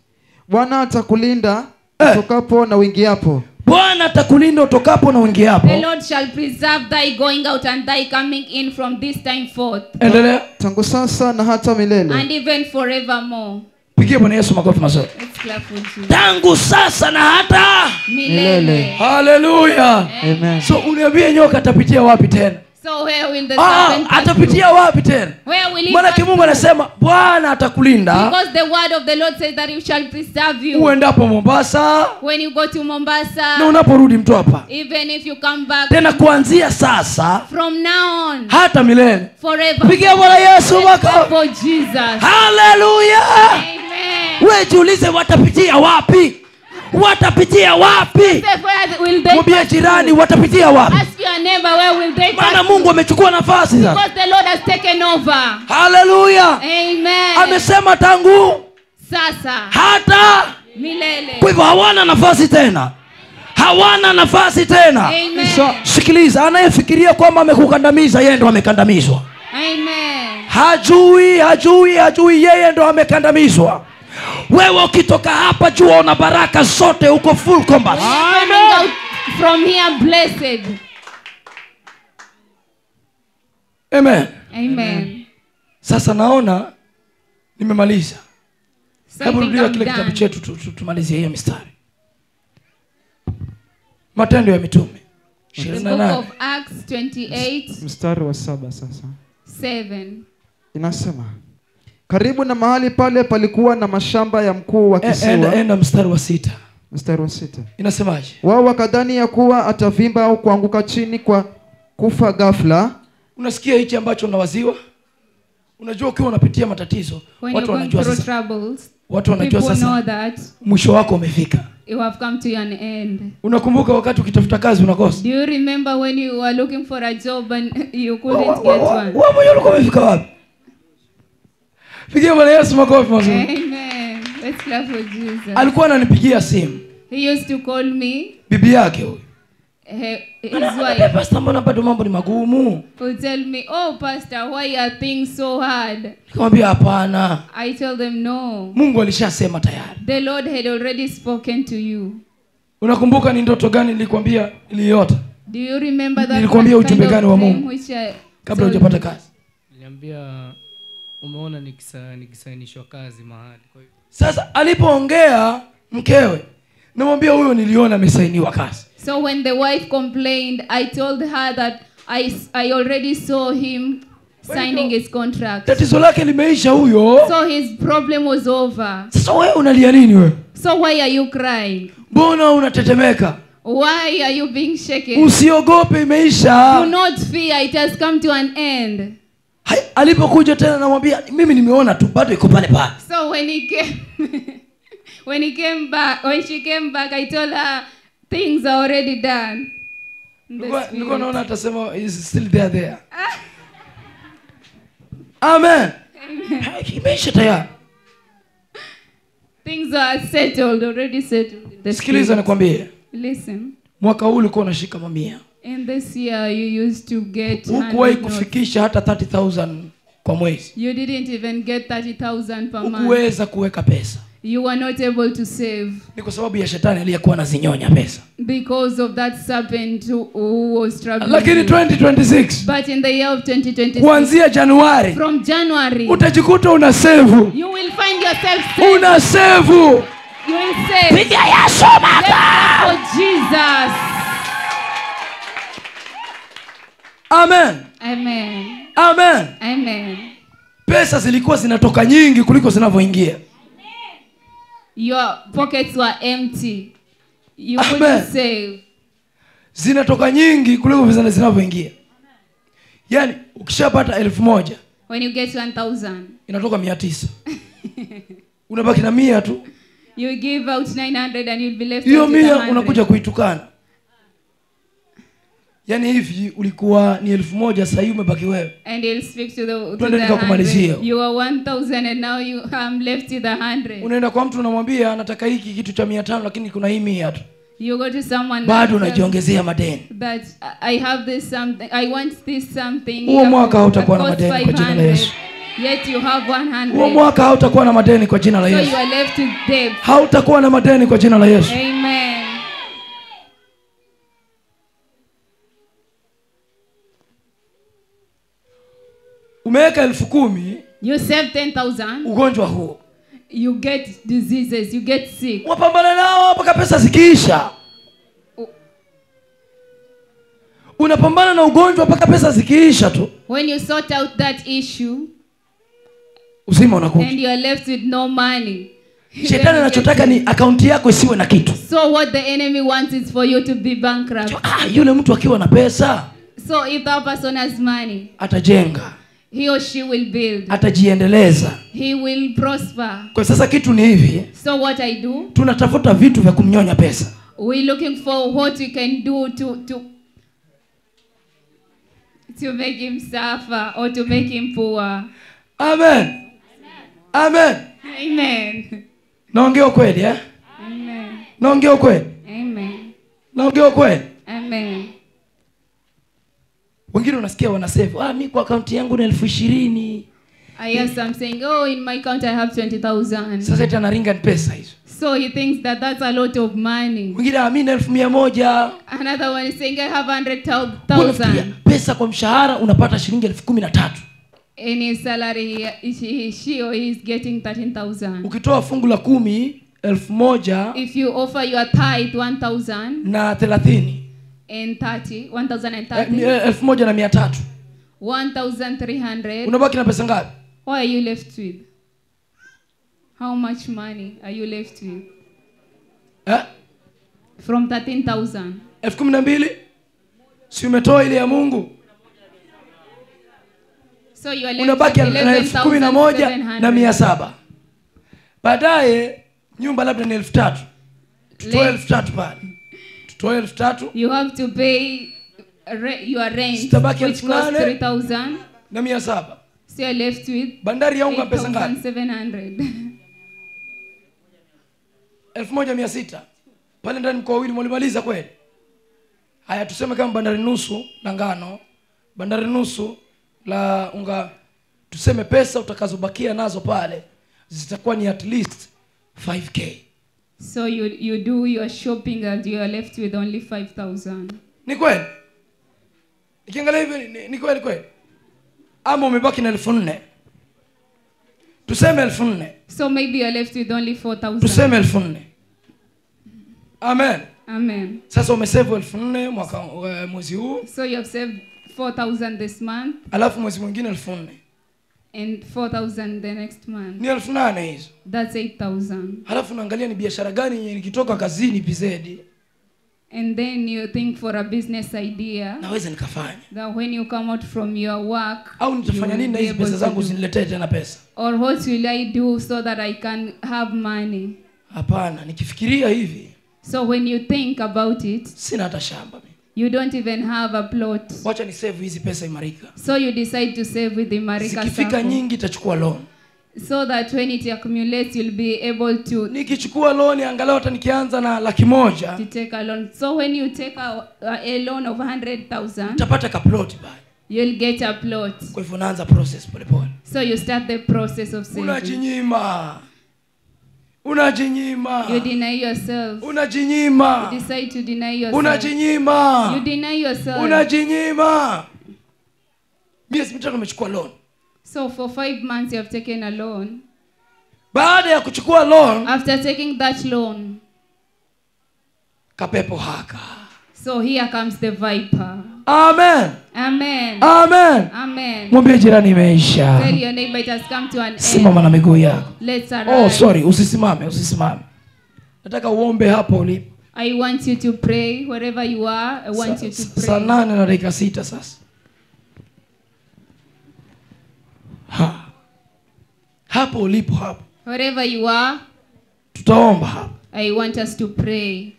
Bwana atakulinda utokapo na uingiapo. Bwana atakulinda utokapo na uingiapo. The Lord shall preserve thy going out and thy coming in from this time forth. Endelea. Tangu sasa na hata milele. And even forevermore. Pigie Bwana Yesu makofi mazuri. Let's clap for Jesus. Tangu sasa na hata Milele. haleluya. Amen. So uniambie nyoka atapitia wapi tena? So where will the serpent pass Atapitia wapi tena? through? Where will he Maana pass Mungu through? anasema Bwana atakulinda Because the word of the Lord says that he shall preserve you. uendapo Mombasa When you go to Mombasa, na unaporudi Mtwapa. even if you come back, Tena kuanzia sasa from now on, hata milele. forever. Pigia Bwana Yesu Let's clap makofi. for Jesus. Haleluya. Amen. Wewe jiulize watapitia wapi? Watapitia wapi? Say, where will they Mwambie pass jirani through? watapitia wapi? Ask your neighbor, where will they Maana pass Mungu through? amechukua nafasi sasa. Because the Lord has taken over. Haleluya. Amen. Amesema tangu Sasa hata. milele. Kwa hivyo hawana nafasi tena. Hawana nafasi tena. Amen. Sikiliza, anayefikiria kwamba amekukandamiza yeye ndo amekandamizwa. Amen. Hajui yeye ndo amekandamizwa. Wewe ukitoka hapa jua una baraka zote, uko full combat. Coming out from here blessed. Amen. Amen. Sasa naona nimemaliza. So Hebu I think rudia I'm kile kitabu done. chetu tumalizie hiyo mistari. Matendo ya Mitume The book 28. of Acts 28, Mstari wa 7 sasa. 7. Inasema, karibu na mahali pale palikuwa na mashamba ya mkuu wa kisiwa. Enda mstari wa 6. Mstari wa 6. Inasemaje? Wao wakadhani ya kuwa atavimba au kuanguka chini kwa kufa ghafla. Unasikia hichi ambacho unawaziwa? Unajua ukiwa unapitia matatizo, When watu you're going wanajua through sasa. troubles, Watu wanajua people know sasa that mwisho wako umefika. you have come to an end. Unakumbuka wakati ukitafuta kazi unakosa? Do you remember when you were looking for a job and you couldn't get one? Wewe mwenyewe ulikuwa umefika wapi? Pigia Bwana Yesu makofi mazuri. Amen. Let's clap for Jesus. Alikuwa ananipigia simu He used to call me, bibi yake huyo. his Ananiambia, wife, "Pastor, mbona bado mambo ni magumu?" would tell me, "Oh, Pastor, why are things so hard?" Nikamwambia hapana. I tell them, "No. Mungu alishasema tayari. The Lord had already spoken to you." Unakumbuka ni ndoto gani nilikwambia niliota Do you remember that Nilikwambia one kind ujumbe of gani wa dream Mungu which I kabla told hujapata you? kazi? Niambia umeona nikisainishwa kazi mahali. Kwa hiyo Sasa alipoongea mkewe, namwambia huyo niliona amesainiwa kazi. So when the wife complained, I told her that I already saw him signing his contract. Tatizo lake limeisha huyo. So his problem was over. Sasa wewe unalia nini wewe? So why are you crying? Mbona unatetemeka? Why are you being shaken? Usiogope, Do imeisha. not fear, it has come to an end. Alipokuja tena namwambia mimi nimeona tu bado iko pale pale. So when he came when she came back, I told her things are already done. In the Nilikuwa spirit. naona atasema is still there. Amen. Imeisha tayari. Things are settled, already settled. In the Sikiliza spirit. nikwambie. Listen. Mwaka huu ulikuwa unashika mamia. In this year, you used to get Hukuwahi 100 notes. kufikisha hata 30,000 kwa mwezi. You didn't even get 30,000 per month. Hukuweza kuweka pesa. You were not able to save Ni kwa sababu ya shetani aliyekuwa anazinyonya pesa. because of that serpent who was troubling Lakini you. 2026 But in the year of 2026, kuanzia Januari from January, utajikuta una save. you will find yourself saved. Una save. You will save. Piga Yesu Let's maka. clap for Jesus. Amen. Amen. Amen. Amen. Pesa zilikuwa zinatoka nyingi kuliko zinavyoingia. Your pockets were empty. You Amen. couldn't save. Zinatoka nyingi kuliko zinavyoingia. Yaani ukishapata 1,000 When you get 1,000, inatoka 900. Unabaki na 100 tu. you give out 900 and you'll be left Hiyo with 100 100. unakuja kuitukana. Yaani hivi ulikuwa ni 1,000 sasa hivi umebaki wewe. And he'll speak to the Twende nikakumalizie. 100. You are 1,000 and now you left with 100. Unaenda kwa mtu unamwambia anataka hiki kitu cha 500 lakini kuna hii 100 tu. You go to someone Bado that unajiongezea madeni. that I have this something, I want this something. Huo mwaka hautakuwa na that costs madeni kwa jina la 500, Yesu. Yet you have 100. Huo mwaka hautakuwa na madeni kwa jina la So Yesu. you are left with debt. Hautakuwa na madeni kwa jina la Yesu. Amen. Umeweka 10,000 You save 10,000. ugonjwa huo. you get diseases, you get sick. Wapambana nao mpaka pesa zikiisha. Unapambana na ugonjwa mpaka pesa zikiisha tu. When you sort out that issue, uzima unakuja. and you are left with no money. Shetani anachotaka ni akaunti yako isiwe na kitu. So what the enemy wants is for you to be bankrupt. Yule mtu akiwa na pesa, so if that person has money, atajenga, he or she will build, atajiendeleza, he will prosper. Kwa sasa kitu ni hivi, so what I do, tunatafuta vitu vya kumnyonya pesa. We looking for what we can do to make him suffer or to make him poor. Amen. Amen. Amen. Naongea kweli eh? Amen. Naongea kweli? Amen. Naongea kweli? Amen. Wengine unasikia wanasave, mimi kwa account yangu ni 20,000. I hear some saying, in my account I have 20,000. Sasa ita naringa ni pesa hizo. So he thinks that that's a lot of money. Mwingine mimi 100,000. Another one is saying I have 100,000. Pesa kwa mshahara unapata shilingi 13,000. In his salary she or he is getting 13,000. Ukitoa fungu la 10, 1,000. If you offer your tithe 1,000 na 30 and 30, 1,030, 1,300, 1,300, unabaki na pesa ngapi? what are you left with? How much money are you left with? From 13,000. 12,000 si umetoa ile ya Mungu? So you are left unabaki with 11,700. Baadaye nyumba labda ni 3,000. Tutoe 3,000 pale. Tutoe 3,000. You have to pay your rent, Sitabaki which costs 8,000 3,000. na 700. So you are left with bandari ya unga pesa ngapi? 8,700. 1,600. Pale ndani mko wawili mlimaliza kweli? Haya tuseme kama bandari nusu la ngano, bandari nusu la unga, tuseme pesa utakazobakia nazo pale zitakuwa ni at least 5k. So you do your shopping and you are left with only 5,000. Ni kweli? Nikiangalia hivi ni kweli kweli? Ama umebaki na 4,000? Tuseme 4,000. So maybe you are left with only 4,000. Tuseme 4,000. Amen. Amen. Sasa umesave 4,000 mwezi huu. So you have saved 4,000 this month. Alafu mwezi mwingine 4,000. And 4,000 the next month. Ni 8,000 hizo. That's 8,000. Halafu naangalia ni biashara gani yenye nikitoka kazini PZ. And then you think for a business idea. Naweza nikafanya. That when you come out from your work. Au nitafanya nini na hizo pesa zangu ziniletee tena pesa? Or what will I do so that I can have money? Hapana, nikifikiria hivi. So when you think about it. Sina hata shamba mimi. You don't even have a plot. Wacha ni save hizi pesa Imarika. So you decide to save with the Imarika Sacco. Zikifika nyingi itachukua loan. So that when it accumulates you'll be able to. Nikichukua loan angalau hata nikianza na 100,000. To take a loan. So when you take a loan of 100,000. Utapata ka plot bali. You'll get a plot. Kwa hivyo unaanza process pole pole. So you start the process of saving. Unajinyima. You deny yourself. Unajinyima. You decide to deny yourself. Unajinyima. You deny yourself. Unajinyima. Miezi 5 umechukua loan. So for 5 months you have taken a loan. Baada ya kuchukua loan, after taking that loan, kapepo haka. So here comes the viper. Amen. Amen. Amen. Amen. Mwambie jirani imeisha. Tell your neighbor it has come to an end. Simama na miguu yako. Let's arise. Sorry, usisimame. Nataka uombe hapo ulipo. I want you to pray wherever you are. I want you to pray. Saa 8:06 sasa. Hapo ulipo hapo. Wherever you are. Tutaomba hapo. I want us to pray.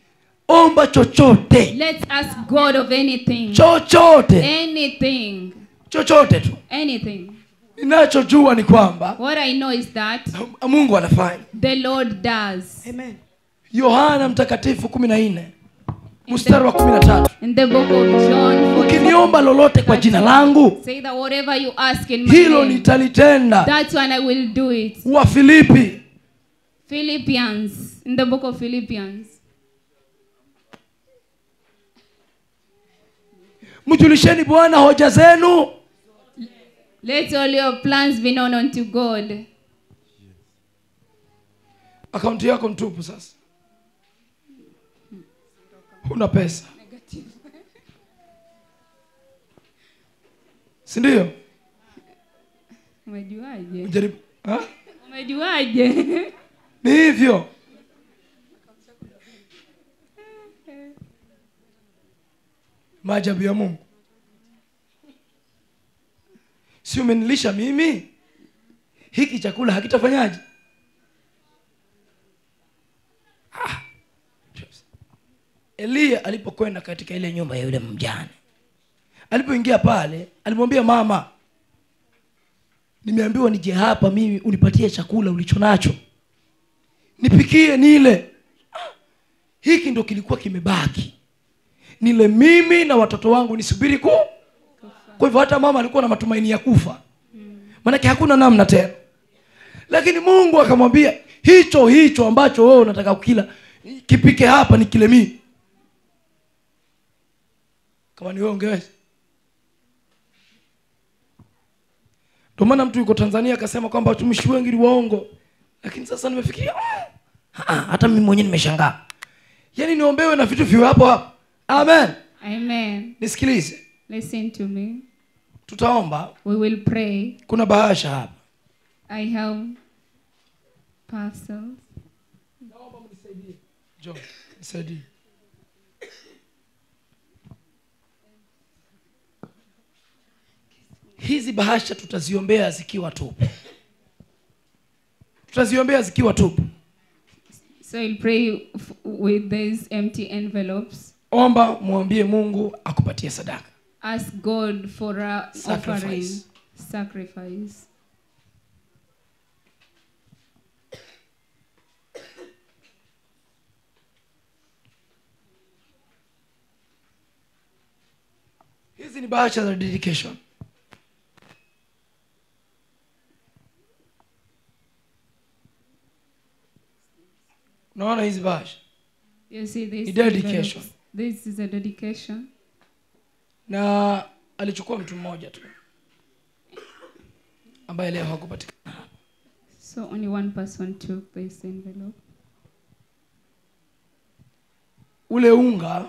Omba chochote. Let's ask God of anything. Chochote. Anything. Chochote tu. Anything. Ninachojua ni kwamba what I know is that Mungu anafanya. The Lord does. Amen. Yohana Mtakatifu 14 mstari wa 13. In the book of John, ukiniomba lolote kwa jina langu, say that whatever you ask in my hilo name, nitalitenda. That's when I will do it. Wa Filipi. Philippians, in the book of Philippians. Mjulisheni Bwana hoja zenu. Let all your plans be known unto God. Akaunti yako mtupu sasa. Huna pesa. Si ndio? Umejuaje? Ujaribu. Umejuaje? Ni hivyo. Maajabu ya Mungu. Si umenilisha mimi? Hiki chakula hakitafanyaje? Elia alipokwenda katika ile nyumba ya yule mjane, alipoingia pale, alimwambia mama, nimeambiwa nije hapa mimi unipatie chakula ulicho nacho, nipikie nile. Hiki ndo kilikuwa kimebaki, nile mimi na watoto wangu, nisubiri kufa. Kwa hivyo hata mama alikuwa na matumaini ya kufa, maana hakuna namna tena. Lakini Mungu akamwambia, hicho ambacho wewe unataka kukila, kipike hapa nikile mimi. Kama ni wewe ungeweza. Ndio maana mtu yuko Tanzania akasema kwamba watumishi wengi ni waongo. Lakini sasa nimefikiria, hata mimi mwenyewe nimeshangaa. Yaani niombewe na vitu viwe hapo hapo. Amen. Amen. Nisikilize. Listen to me. Tutaomba. We will pray. Kuna bahasha hapa. I have parcels. Naomba mnisaidie. John, nisaidie. Hizi bahasha tutaziombea zikiwa tupu. Tutaziombea zikiwa tupu. So you'll pray with these empty envelopes. Omba, muambie Mungu akupatie sadaka. Ask God for a offering, sacrifice. Hizi ni bahasha za dedication. Naona hizi bahasha. You see this? Dedication. This is a dedication. Na alichukua mtu mmoja tu ambaye leo hakupatikana. So only one person took this envelope. Ule unga,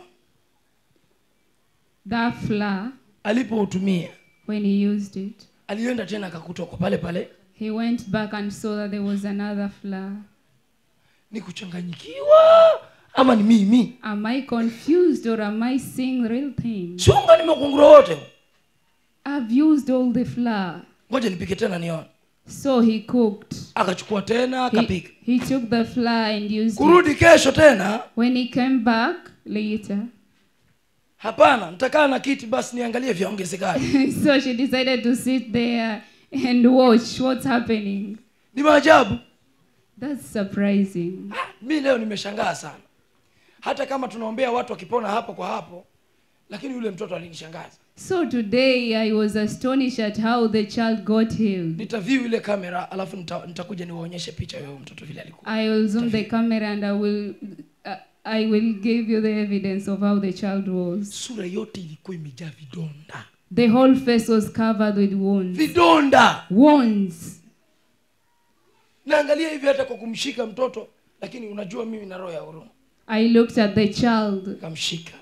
that flour, alipoutumia, when he used it, alienda tena akakuta kwa pale pale. he went back and saw that there was another flour. Ni kuchanganyikiwa ama ni mimi? Am I confused or am I seeing real things? Si unga nimekungura wote. I've used all the flour. Ngoja nipike tena nione. So he cooked. Akachukua tena akapika. He took the flour and used Kurudi it. kesho tena. When he came back later, Hapana, nitakaa na kiti basi niangalie vyaongezekaje. so she decided to sit there and watch what's happening. Ni maajabu. That's surprising. Mimi leo nimeshangaa sana. Hata kama tunaombea watu wakipona hapo kwa hapo, lakini yule mtoto alinishangaza. So today I was astonished at how the child got healed. Nitaview ile kamera alafu nitakuja niwaonyeshe picha ya mtoto vile alikuwa. I will zoom the camera and I will give you the evidence of how the child was. Sura yote ilikuwa imejaa vidonda. The whole face was covered with wounds. Vidonda. Wounds. Naangalia hivi hata kwa kumshika mtoto, lakini unajua mimi na roho ya huruma. I looked at the child Kamshika.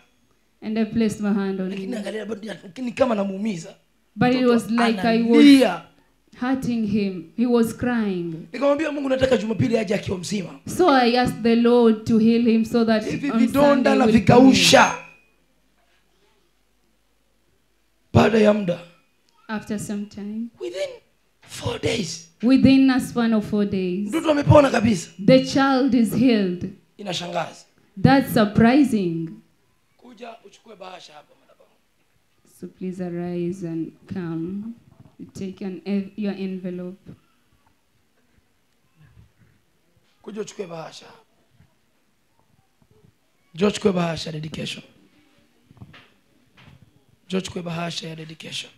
and I placed my hand on Lakini him. naangalia ni kama namuumiza. But it was like I was Analia. hurting him. He was crying. Nikamwambia Mungu nataka Jumapili aje akiwa mzima. So I asked the Lord to heal him so that Hivi on vidonda Sunday na will be vikausha. healed. Baada ya muda, After some time, within 4 days, within a span of 4 days, mtoto amepona kabisa. the child is healed. Inashangaza. That's surprising. Kuja uchukue bahasha hapa madhabahu. So please arise and come. You take your envelope. Kuja uchukue bahasha. Njoo uchukue bahasha ya dedication. Njoo uchukue bahasha ya dedication.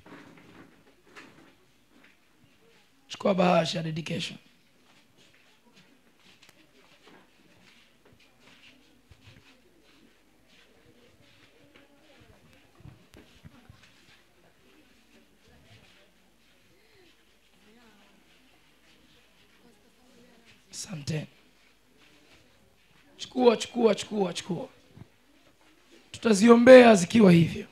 Chukua bahasha ya dedication. Asante. chukua. Tutaziombea zikiwa hivyo.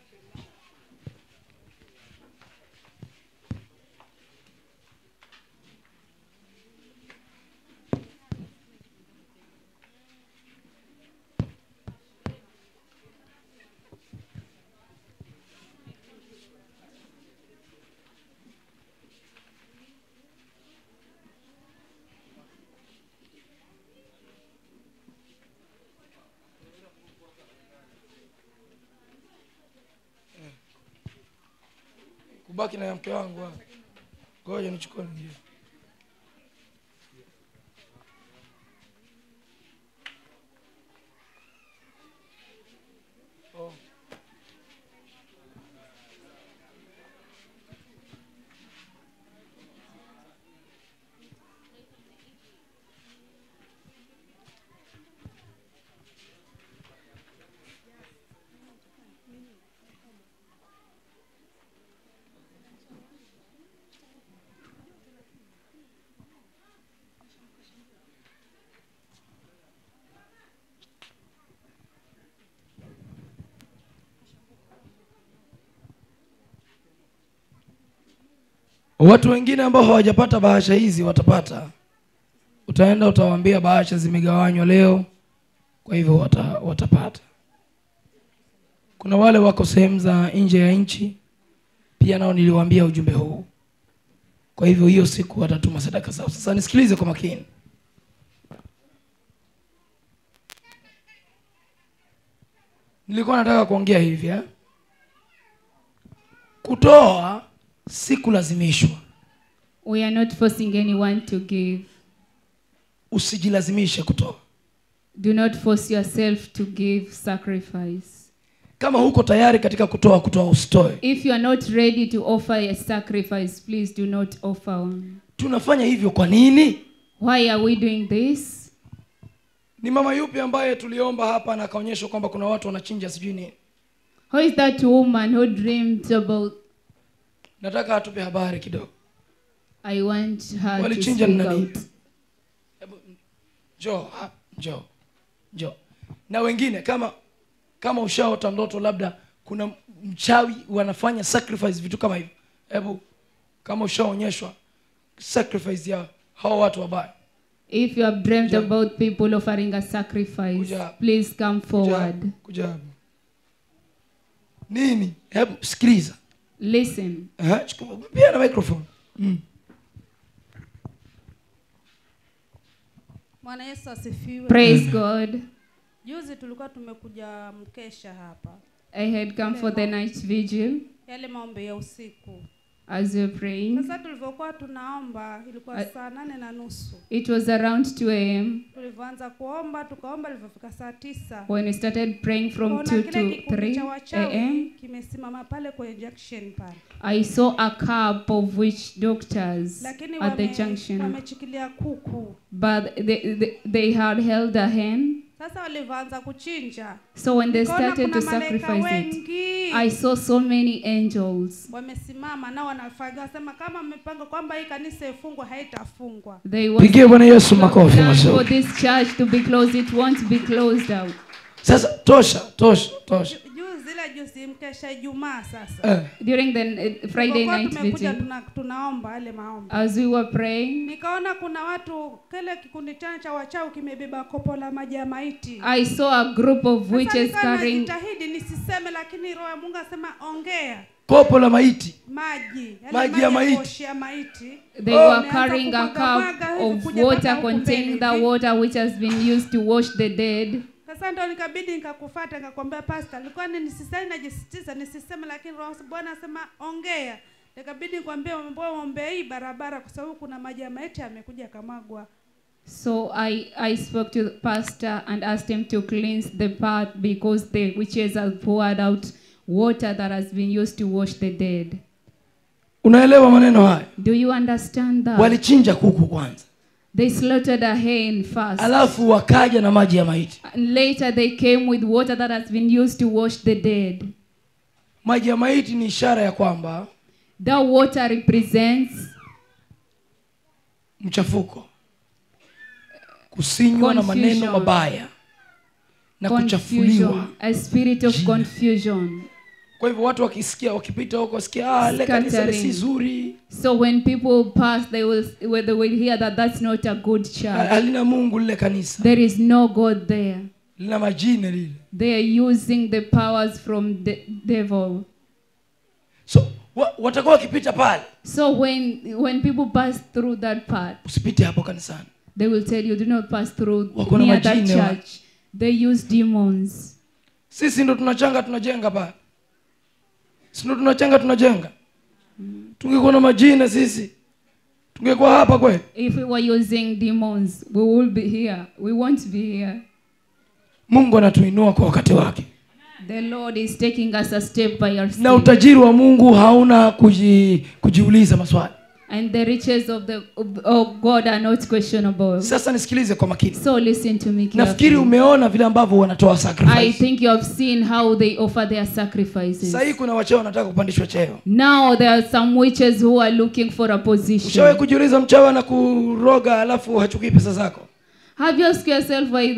Kubaki na mke wangu hapa. Ngoja nichukue ndio. Watu wengine ambao hawajapata bahasha hizi watapata. Utaenda utawaambia bahasha zimegawanywa leo, kwa hivyo watapata. Kuna wale wako sehemu za nje ya nchi pia nao niliwaambia ujumbe huu. Kwa hivyo hiyo siku watatuma sadaka zao. Sasa nisikilize kwa makini. Nilikuwa nataka kuongea hivi kutoa si kulazimishwa. We are not forcing anyone to give. Usijilazimishe kutoa. Do not force yourself to give sacrifice. Kama huko tayari katika kutoa usitoe. If you are not ready to offer a sacrifice, please do not offer one. Tunafanya hivyo kwa nini? Why are we doing this? Ni mama yupi ambaye tuliomba hapa na akaonyesha kwamba kuna watu wanachinja sijui nini? Who is that woman who dreamed about? Nataka atupe habari kidogo. I want her to Walichinja speak nani? out. Jo. Na wengine kama ushaota ndoto labda kuna mchawi wanafanya sacrifice vitu kama hivyo. Hebu kama ushaonyeshwa sacrifice ya hao watu wabaya. If you have dreamt about people offering a sacrifice, please come forward. Kuja. Nini? Hebu sikiliza. Listen. Chukua pia na microphone. Bwana Yesu asifiwe. Praise God. Juzi tulikuwa tumekuja mkesha hapa. I had come for the night vigil. Yale maombi ya usiku. As we were praying. Sasa tulivyokuwa tunaomba ilikuwa saa 8:30. It was around 2 a.m. Tulivyoanza kuomba tukaomba ilipofika saa 9. When we started praying from 2 to 3 a.m. kimesimama pale kwenye junction pale. I saw a couple of witch doctors at the junction. Wamechikilia kuku. But they had held a hen. Sasa walianza kuchinja. So when they started to sacrifice it, I saw so many angels. Wamesimama na wanasema kama mmepanga kwamba hii kanisa ifungwe haitafungwa. Pigie Bwana Yesu makofi mazuri. For this church to be closed, it won't be closed out. Sasa tosha. Juzi mkesha Ijumaa sasa. During the Friday night vigil, tunaomba wale maombi. as we were praying, nikaona kuna watu kile kikundi cha wachao kimebeba kopo la maji ya maiti. I saw a group of witches carrying. Nitahidi nisiseme lakini Roho ya Mungu asema ongea. Kopo la maiti. Maji ya maiti. They were carrying a cup of water containing the water which has been used to wash the dead. Sasa ndio nikabidi nikakufuata nikakwambia pastor, nilikuwa nisiseme najisitiza nisiseme lakini Roho Bwana anasema ongea. Nikabidi nikwambie ombe hii barabara kwa sababu kuna maji ya maiti yamekuja kamagwa. So I spoke to the pastor and asked him to cleanse the path because the witches have poured out water that has been used to wash the dead. Unaelewa maneno haya? Do you understand that? Walichinja kuku kwanza. They slaughtered a hen first. Alafu wakaja na maji ya maiti. And later they came with water that has been used to wash the dead. Maji ya maiti ni ishara ya kwamba that water represents mchafuko, kusinywa na maneno mabaya, na confusion, kuchafuliwa. a spirit of Jina. confusion. Kwa hivyo watu wakisikia, wakipita huko wasikia ile kanisa si zuri, So when people pass, they will hear that that's not a good church. halina Mungu lile kanisa, There is no God there. lina majina lile. They are using the powers from the devil. So watakuwa wakipita pale, So when people pass through that path, usipite hapo kanisani. they will tell you, do not pass through Wako na near that majini wa- church. They use demons. Sisi ndo tunachanga tunajenga pale, sisi ndo tunachanga tunajenga. Tungekuwa na majina sisi tungekuwa hapa kweli. If we were using demons, we will be here. We won't be here. Mungu anatuinua kwa wakati wake, The Lord is taking us a step by our na step. utajiri wa Mungu hauna kujiuliza maswali. And the riches of God are not questionable. Sasa nisikilize kwa makini. So listen to me Nafikiri carefully. umeona vile ambavyo wanatoa I sacrifice. think you have seen how they offer their sacrifices. Sasa hii kuna wachao wanataka kupandishwa cheo. Now there are some witches who are looking for a Ushawahi position. kujiuliza mchawi na kuroga alafu hachukui pesa zako? Have you asked yourself why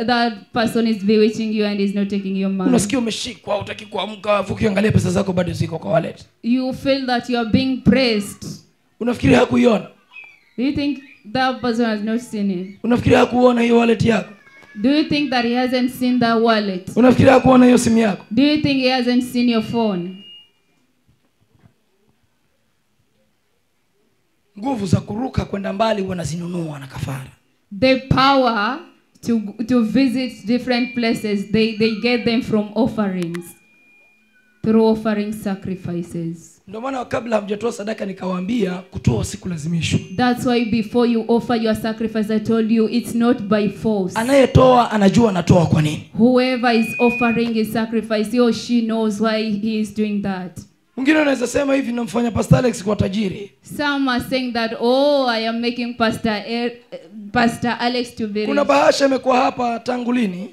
that person is bewitching you and is not taking your money? Unasikia umeshikwa, hutaki kuamka, alafu ukiangalia pesa zako bado ziko kwa wallet. You feel that you are being pressed. Unafikiri hakuiona? Do you think that person has not seen it? Unafikiri hakuona hiyo wallet yako? Do you think that he hasn't seen that wallet? Unafikiri hakuona hiyo simu yako? Do you think he hasn't seen your phone? Nguvu za kuruka kwenda mbali wanazinunua na kafara. The power to visit different places, they get them from offerings, through offering sacrifices. Ndio maana kabla hamjatoa sadaka nikawaambia kutoa si kulazimishwa. That's why before you offer your sacrifice, I told you it's not by force. Anayetoa anajua anatoa kwa nini. Whoever is offering his sacrifice, he or she knows why he is doing that. Mwingine anaweza sema hivi, namfanya Pastor Alex kwa tajiri. Some are saying that, oh, I am making Pastor Alex to be Kuna rich. bahasha imekuwa hapa tangu lini?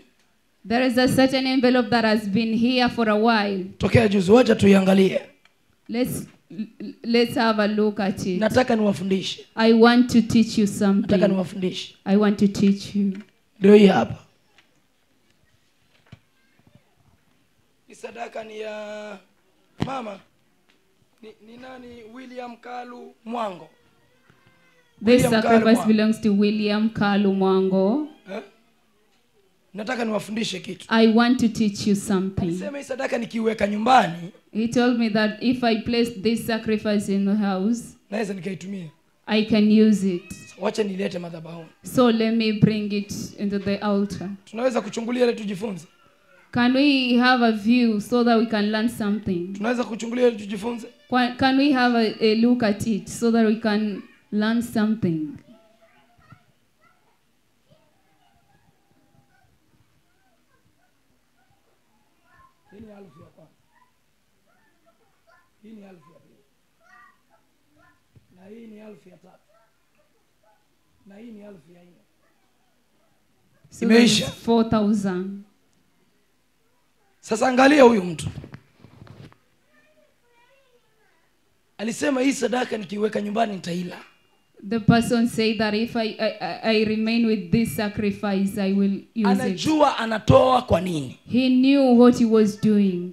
There is a certain envelope that has been here for a while. Tokea juzi, wacha tuiangalie. Let's have a look at it. Nataka niwafundishe. I want to teach you Nataka something. niwafundishe. I want to teach you. Ndio hii hapa. Hii sadaka ni ya mama. Ni nani? William Kalu Mwango. This William sacrifice Kalu belongs to William Kalu Mwango. Eh? Nataka niwafundishe kitu. I want to teach you something. Sema hii sadaka nikiweka nyumbani, He told me that if I place this sacrifice in the house, naweza nikaitumia. I can use it. Wacha nilete madhabahuni. So let me bring it into the altar. Tunaweza kuchungulia ile tujifunze. Can we have a view so that we can learn something? Tunaweza kuchungulia ile tujifunze. Can we have a look at it so that we can learn something? Hii ni alfu ya kwanza. Hii ni alfu ya pili. Na hii ni alfu ya tatu. Na hii ni alfu ya nne. So that is Imeisha. 4,000. Sasa angalia huyu mtu. Alisema hii sadaka nikiweka nyumbani nitaila. The person said that if I remain with this sacrifice, I will use it. Anajua anatoa kwa nini. He knew what he was doing.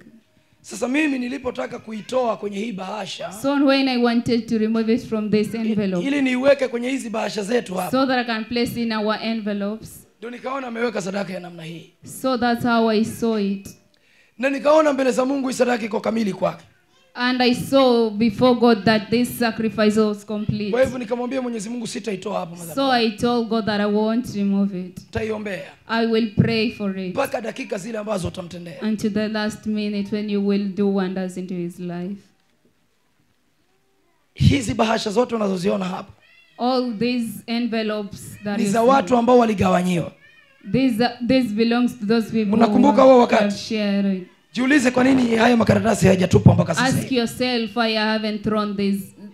Sasa mimi nilipotaka kuitoa kwenye hii bahasha, So when I wanted to remove it from this envelope, ili niiweke kwenye hizi bahasha zetu hapa, so that I can place in our envelopes, ndio nikaona ameweka sadaka ya namna hii. so that's how I saw it. Na nikaona mbele za Mungu hii sadaka iko kamili kwake. And I saw before God that this sacrifice was complete. Kwa hivyo nikamwambia Mwenyezi Mungu sitaitoa hapa madhabahu. So I told God that I won't remove it. Nitaiombea I will pray for it mpaka dakika zile ambazo utamtendea. until the last minute when you will do wonders into his life. Hizi bahasha zote unazoziona hapa All these envelopes that ni you za see, watu ambao waligawanyiwa. this belongs to those people Mnakumbuka who huo have wakati? shared it. Jiulize kwa nini haya makaratasi hayajatupwa mpaka sasa Ask hivi. yourself why I haven't thrown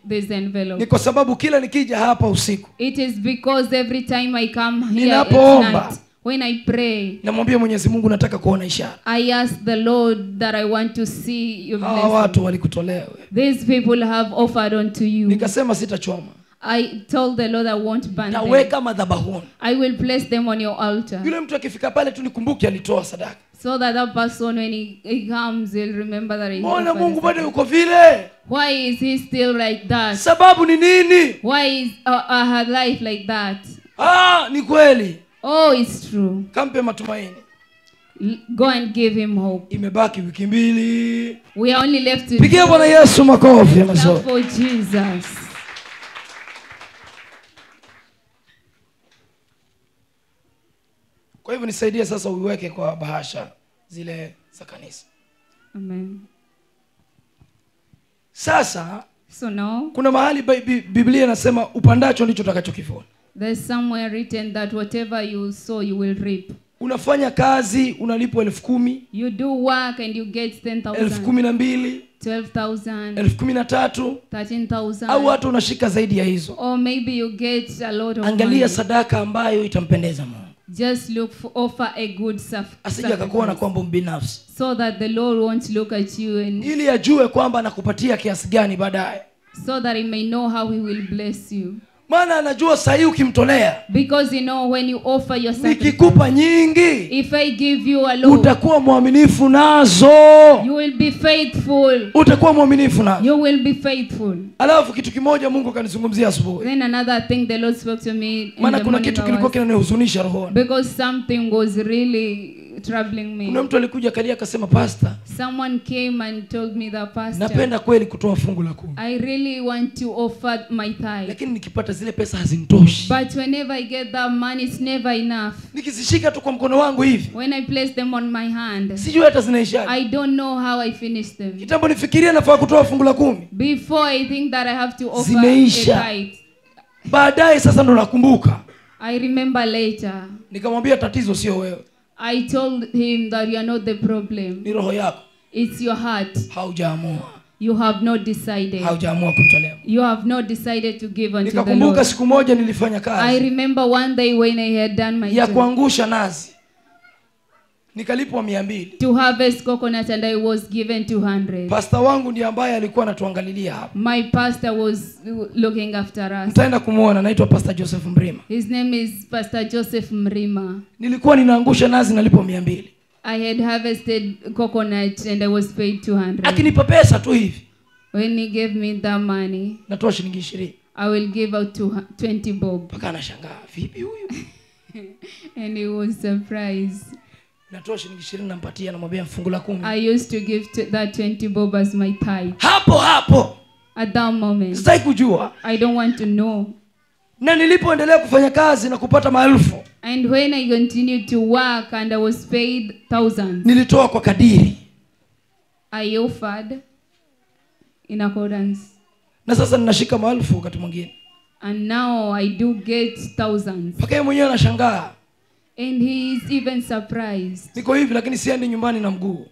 this envelope. Ni kwa sababu kila nikija hapa usiku It is because every time I come here at Ninapoomba, night, when I pray, namwambia Mwenyezi Mungu nataka kuona ishara. I ask the Lord that I want to see your Hawa blessing. watu walikutolea wewe. These people have offered unto you. Nikasema sitachoma. I told the Lord I won't burn them. Taweka madhabahuni. I will place them on your altar. Yule mtu akifika pale tu nikumbuke alitoa sadaka. So that that person, when he comes, he'll remember that he Mbona offered Mungu a bado sacrifice. yuko vile? Why is he still like that? Sababu ni nini? Why is her life like that? Ni kweli. Oh, it's true. Kampe matumaini. Go and give him hope. Imebaki wiki mbili. We are only left to Pigia Bwana Yesu makofi ya mazuri. clap for Jesus. Kwa hivyo nisaidie sasa uiweke kwa bahasha zile za kanisa. Amen. Sasa So now, kuna mahali Biblia inasema upandacho ndicho utakachokivuna. there's somewhere written that whatever you sow, you will reap. Unafanya kazi unalipwa 10,000, You do work and you get 10,000, 12,000, 12,000, 13,000 13,000, au hata unashika zaidi ya hizo. or maybe you get a lot of Angalia money. sadaka ambayo itampendeza Mungu. Just look for, offer a good Asije akakuona sacrifice, kwamba mbinafsi. so that the Lord won't look at you, and Ili ajue kwamba anakupatia kiasi gani baadaye. so that he may know how he will bless you. Maana anajua sahi ukimtolea, Because you know, when you offer your sacrifice, nikikupa nyingi, if I give you a lot, utakuwa mwaminifu nazo. you will be faithful. Utakuwa mwaminifu nazo. You will be faithful. Alafu kitu kimoja Mungu kanizungumzia asubuhi. Then another thing the Lord spoke to me in Maana the kuna morning kitu kilikuwa hours, kinanihuzunisha rohoni. because something was really troubling me. Kuna mtu alikuja kalia akasema, "Pastor, Someone came and told me that, Pastor, napenda kweli kutoa fungu la 10. I really want to offer my tithe. Lakini nikipata zile pesa hazinitoshi. But whenever I get that money, it's never enough. Nikizishika tu kwa mkono wangu hivi, When I place them on my hand, sijui hata zinaishaje. I don't know how I finish them. Kitambo nifikiria nafaa kutoa fungu la 10. Before I think that I have to offer Zimeisha. a tithe, Baadaye sasa ndo nakumbuka. I remember later. Nikamwambia tatizo sio wewe, I told him that you are not the problem. ni roho yako. It's your heart. Haujaamua. You have not decided. Haujaamua kumtolea. You have not decided to give unto the Nikakumbuka Lord. siku moja nilifanya I kazi remember one day when I had done my ya job kuangusha nazi. Nikalipwa 200. to harvest coconut, and I was given 200. Pasta wangu ndiye ambaye alikuwa anatuangalilia hapa. My pastor was looking after us. Mtaenda kumuona, anaitwa Pastor Joseph Mrima. His name is Pastor Joseph Mrima. Nilikuwa ninaangusha nazi nalipwa 200. I had harvested coconut and I was paid 200. Akinipa pesa tu hivi, When he gave me that money, natoa shilingi 20. I will give out 20 bob. Paka anashangaa, vipi huyu? And he was surprised. Natoa shilingi 20 nampatia, namwambia fungu la 10. I used to give that 20 bob as my tithe. Hapo At that moment, sitaki kujua. I don't want to know. Na nilipoendelea kufanya kazi na kupata maelfu, And when I continued to work and I was paid thousands, nilitoa kwa kadiri. I offered in accordance. Na sasa ninashika maelfu wakati mwingine. And now I do get thousands. Paka yeye mwenyewe anashangaa. And he is even surprised Niko hivi lakini siendi nyumbani na mguu.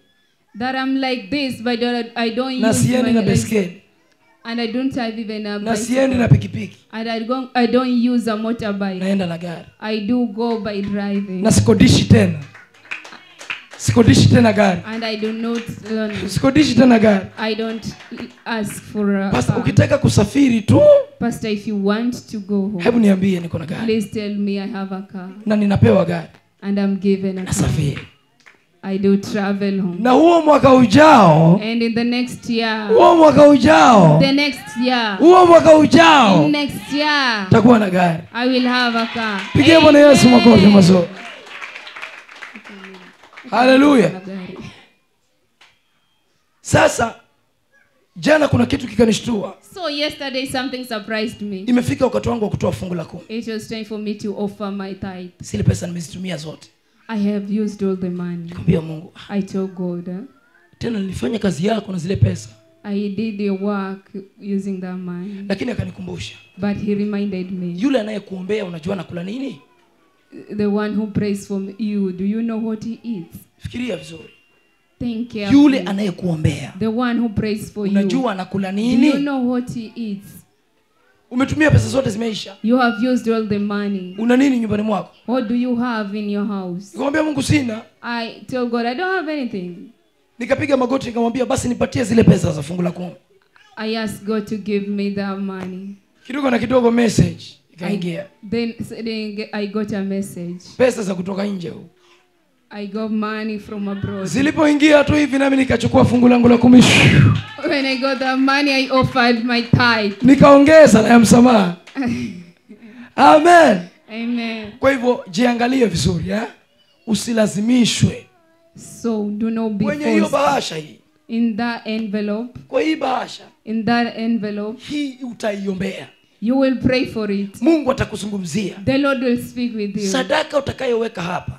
that I'm like this, but I don't Na use siendi na my legs. baiskeli. And I don't have even a Na siendi bicycle. na pikipiki. And I don't use a motorbike. Naenda na gari. I do go by driving. Na sikodishi tena. Sikodishi tena gari. And I do not Sikodishi tena gari. I don't ask for a Pastor, car. ukitaka kusafiri tu, Pastor, if you want to go home, hebu niambie niko na gari. please tell me I have a car. Na ninapewa gari. And I'm given a car. Nasafiri. I do travel home. Na huo mwaka ujao, And in the next year, huo mwaka ujao, the next year, huo mwaka ujao, next year, takuwa na gari. I will have a car. Pigia Bwana Yesu makofi mazuri. Haleluya. Sasa jana kuna kitu kikanishtua. So yesterday something surprised me. Imefika wakati wangu wa kutoa fungu la 10. It was time for me to offer my tithe. Zile pesa nimezitumia zote. I have used all the money. Nikamwambia Mungu, I told God, tena nilifanya kazi yako na zile pesa. I did your work using that money. Lakini akanikumbusha, But he reminded me, yule anayekuombea unajua anakula nini? the one who prays for you, do you know what he eats? Fikiria vizuri. Think Yule carefully. anayekuombea The one who prays for you, unajua anakula do you nini? know what he eats? Umetumia pesa zote zimeisha. You have used all the money. Una nini nyumbani mwako? What do you have in your house? Nikamwambia Mungu sina. I told God, I don't have anything. Nikapiga magoti nikamwambia basi nipatie zile pesa za fungu la 10. I asked God to give me that money. Kidogo na kidogo message ikaingia. Then I got a message. Pesa za kutoka nje huko. I got money from abroad. Zilipoingia tu hivi nami nikachukua fungu langu la 10. When I got the money, I offered my tithe. Nikaongeza na ya msamaha. Amen. Amen. Kwa hivyo jiangalie vizuri, usilazimishwe. So do not be Kwenye hiyo forced. bahasha hii. In that envelope. Kwa hii bahasha. In that envelope. Hii utaiombea. You will pray for it. Mungu atakuzungumzia. The Lord will speak with you. Sadaka utakayoweka hapa.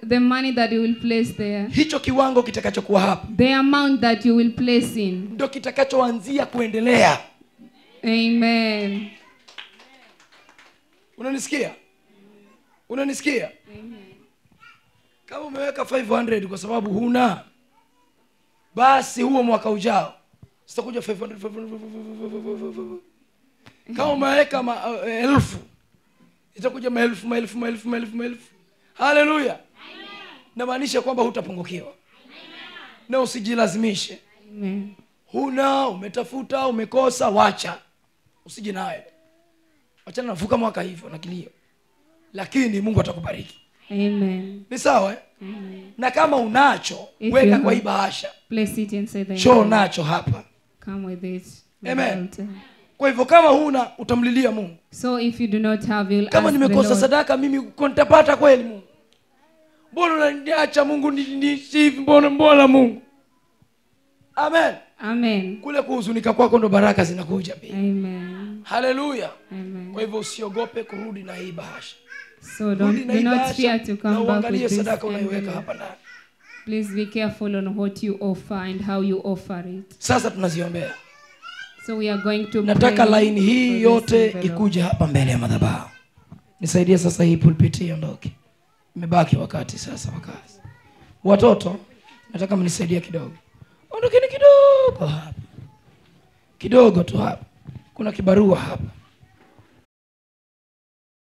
The money that you will place there. Hicho kiwango kitakachokuwa hapa. The amount that you will place in. Ndio kitakachoanzia kuendelea. Amen. Unanisikia? Unanisikia? Amen. Kama umeweka 500 kwa sababu huna, basi huo mwaka ujao sitakuja 500. Kama umeweka 1000 itakuja maelfu. Haleluya. Namaanisha kwamba hutapungukiwa. Na usijilazimishe. Amen. Huna, umetafuta, umekosa, wacha. Usijinae. Achana navuka mwaka hivyo na kilio. Lakini Mungu atakubariki. Amen. Ni sawa Amen. Na kama unacho, If weka you kwa hii have- bahasha. Place it inside the Show envelope. nacho hapa. Come with it. Amen. Kwa hivyo kama huna, utamlilia Mungu. So if you do not have, you'll Kama ask the nimekosa Lord. sadaka mimi nitapata kweli Mungu? Mbona unaniacha Mungu hivi mbona Mungu? Amen. Amen. Kule kuhuzunika kwako ndo baraka zinakuja pia. Amen. Haleluya. Amen. Kwa hivyo usiogope kurudi na hii bahasha. So Rudi na do hii not bahasha fear to na come back uangalie with this sadaka unaiweka envelope. hapa ndani. Please be careful on what you offer and how you offer it. Sasa tunaziombea. So we are going to Nataka pray laini hii for this yote envelope. ikuje hapa mbele ya madhabahu. Nisaidie sasa hii pulpit iondoke. Imebaki wakati sasa wakazi. Watoto, nataka mnisaidie kidogo. Ondokeni kidogo hapa. Kidogo tu hapa. Kuna kibarua hapa.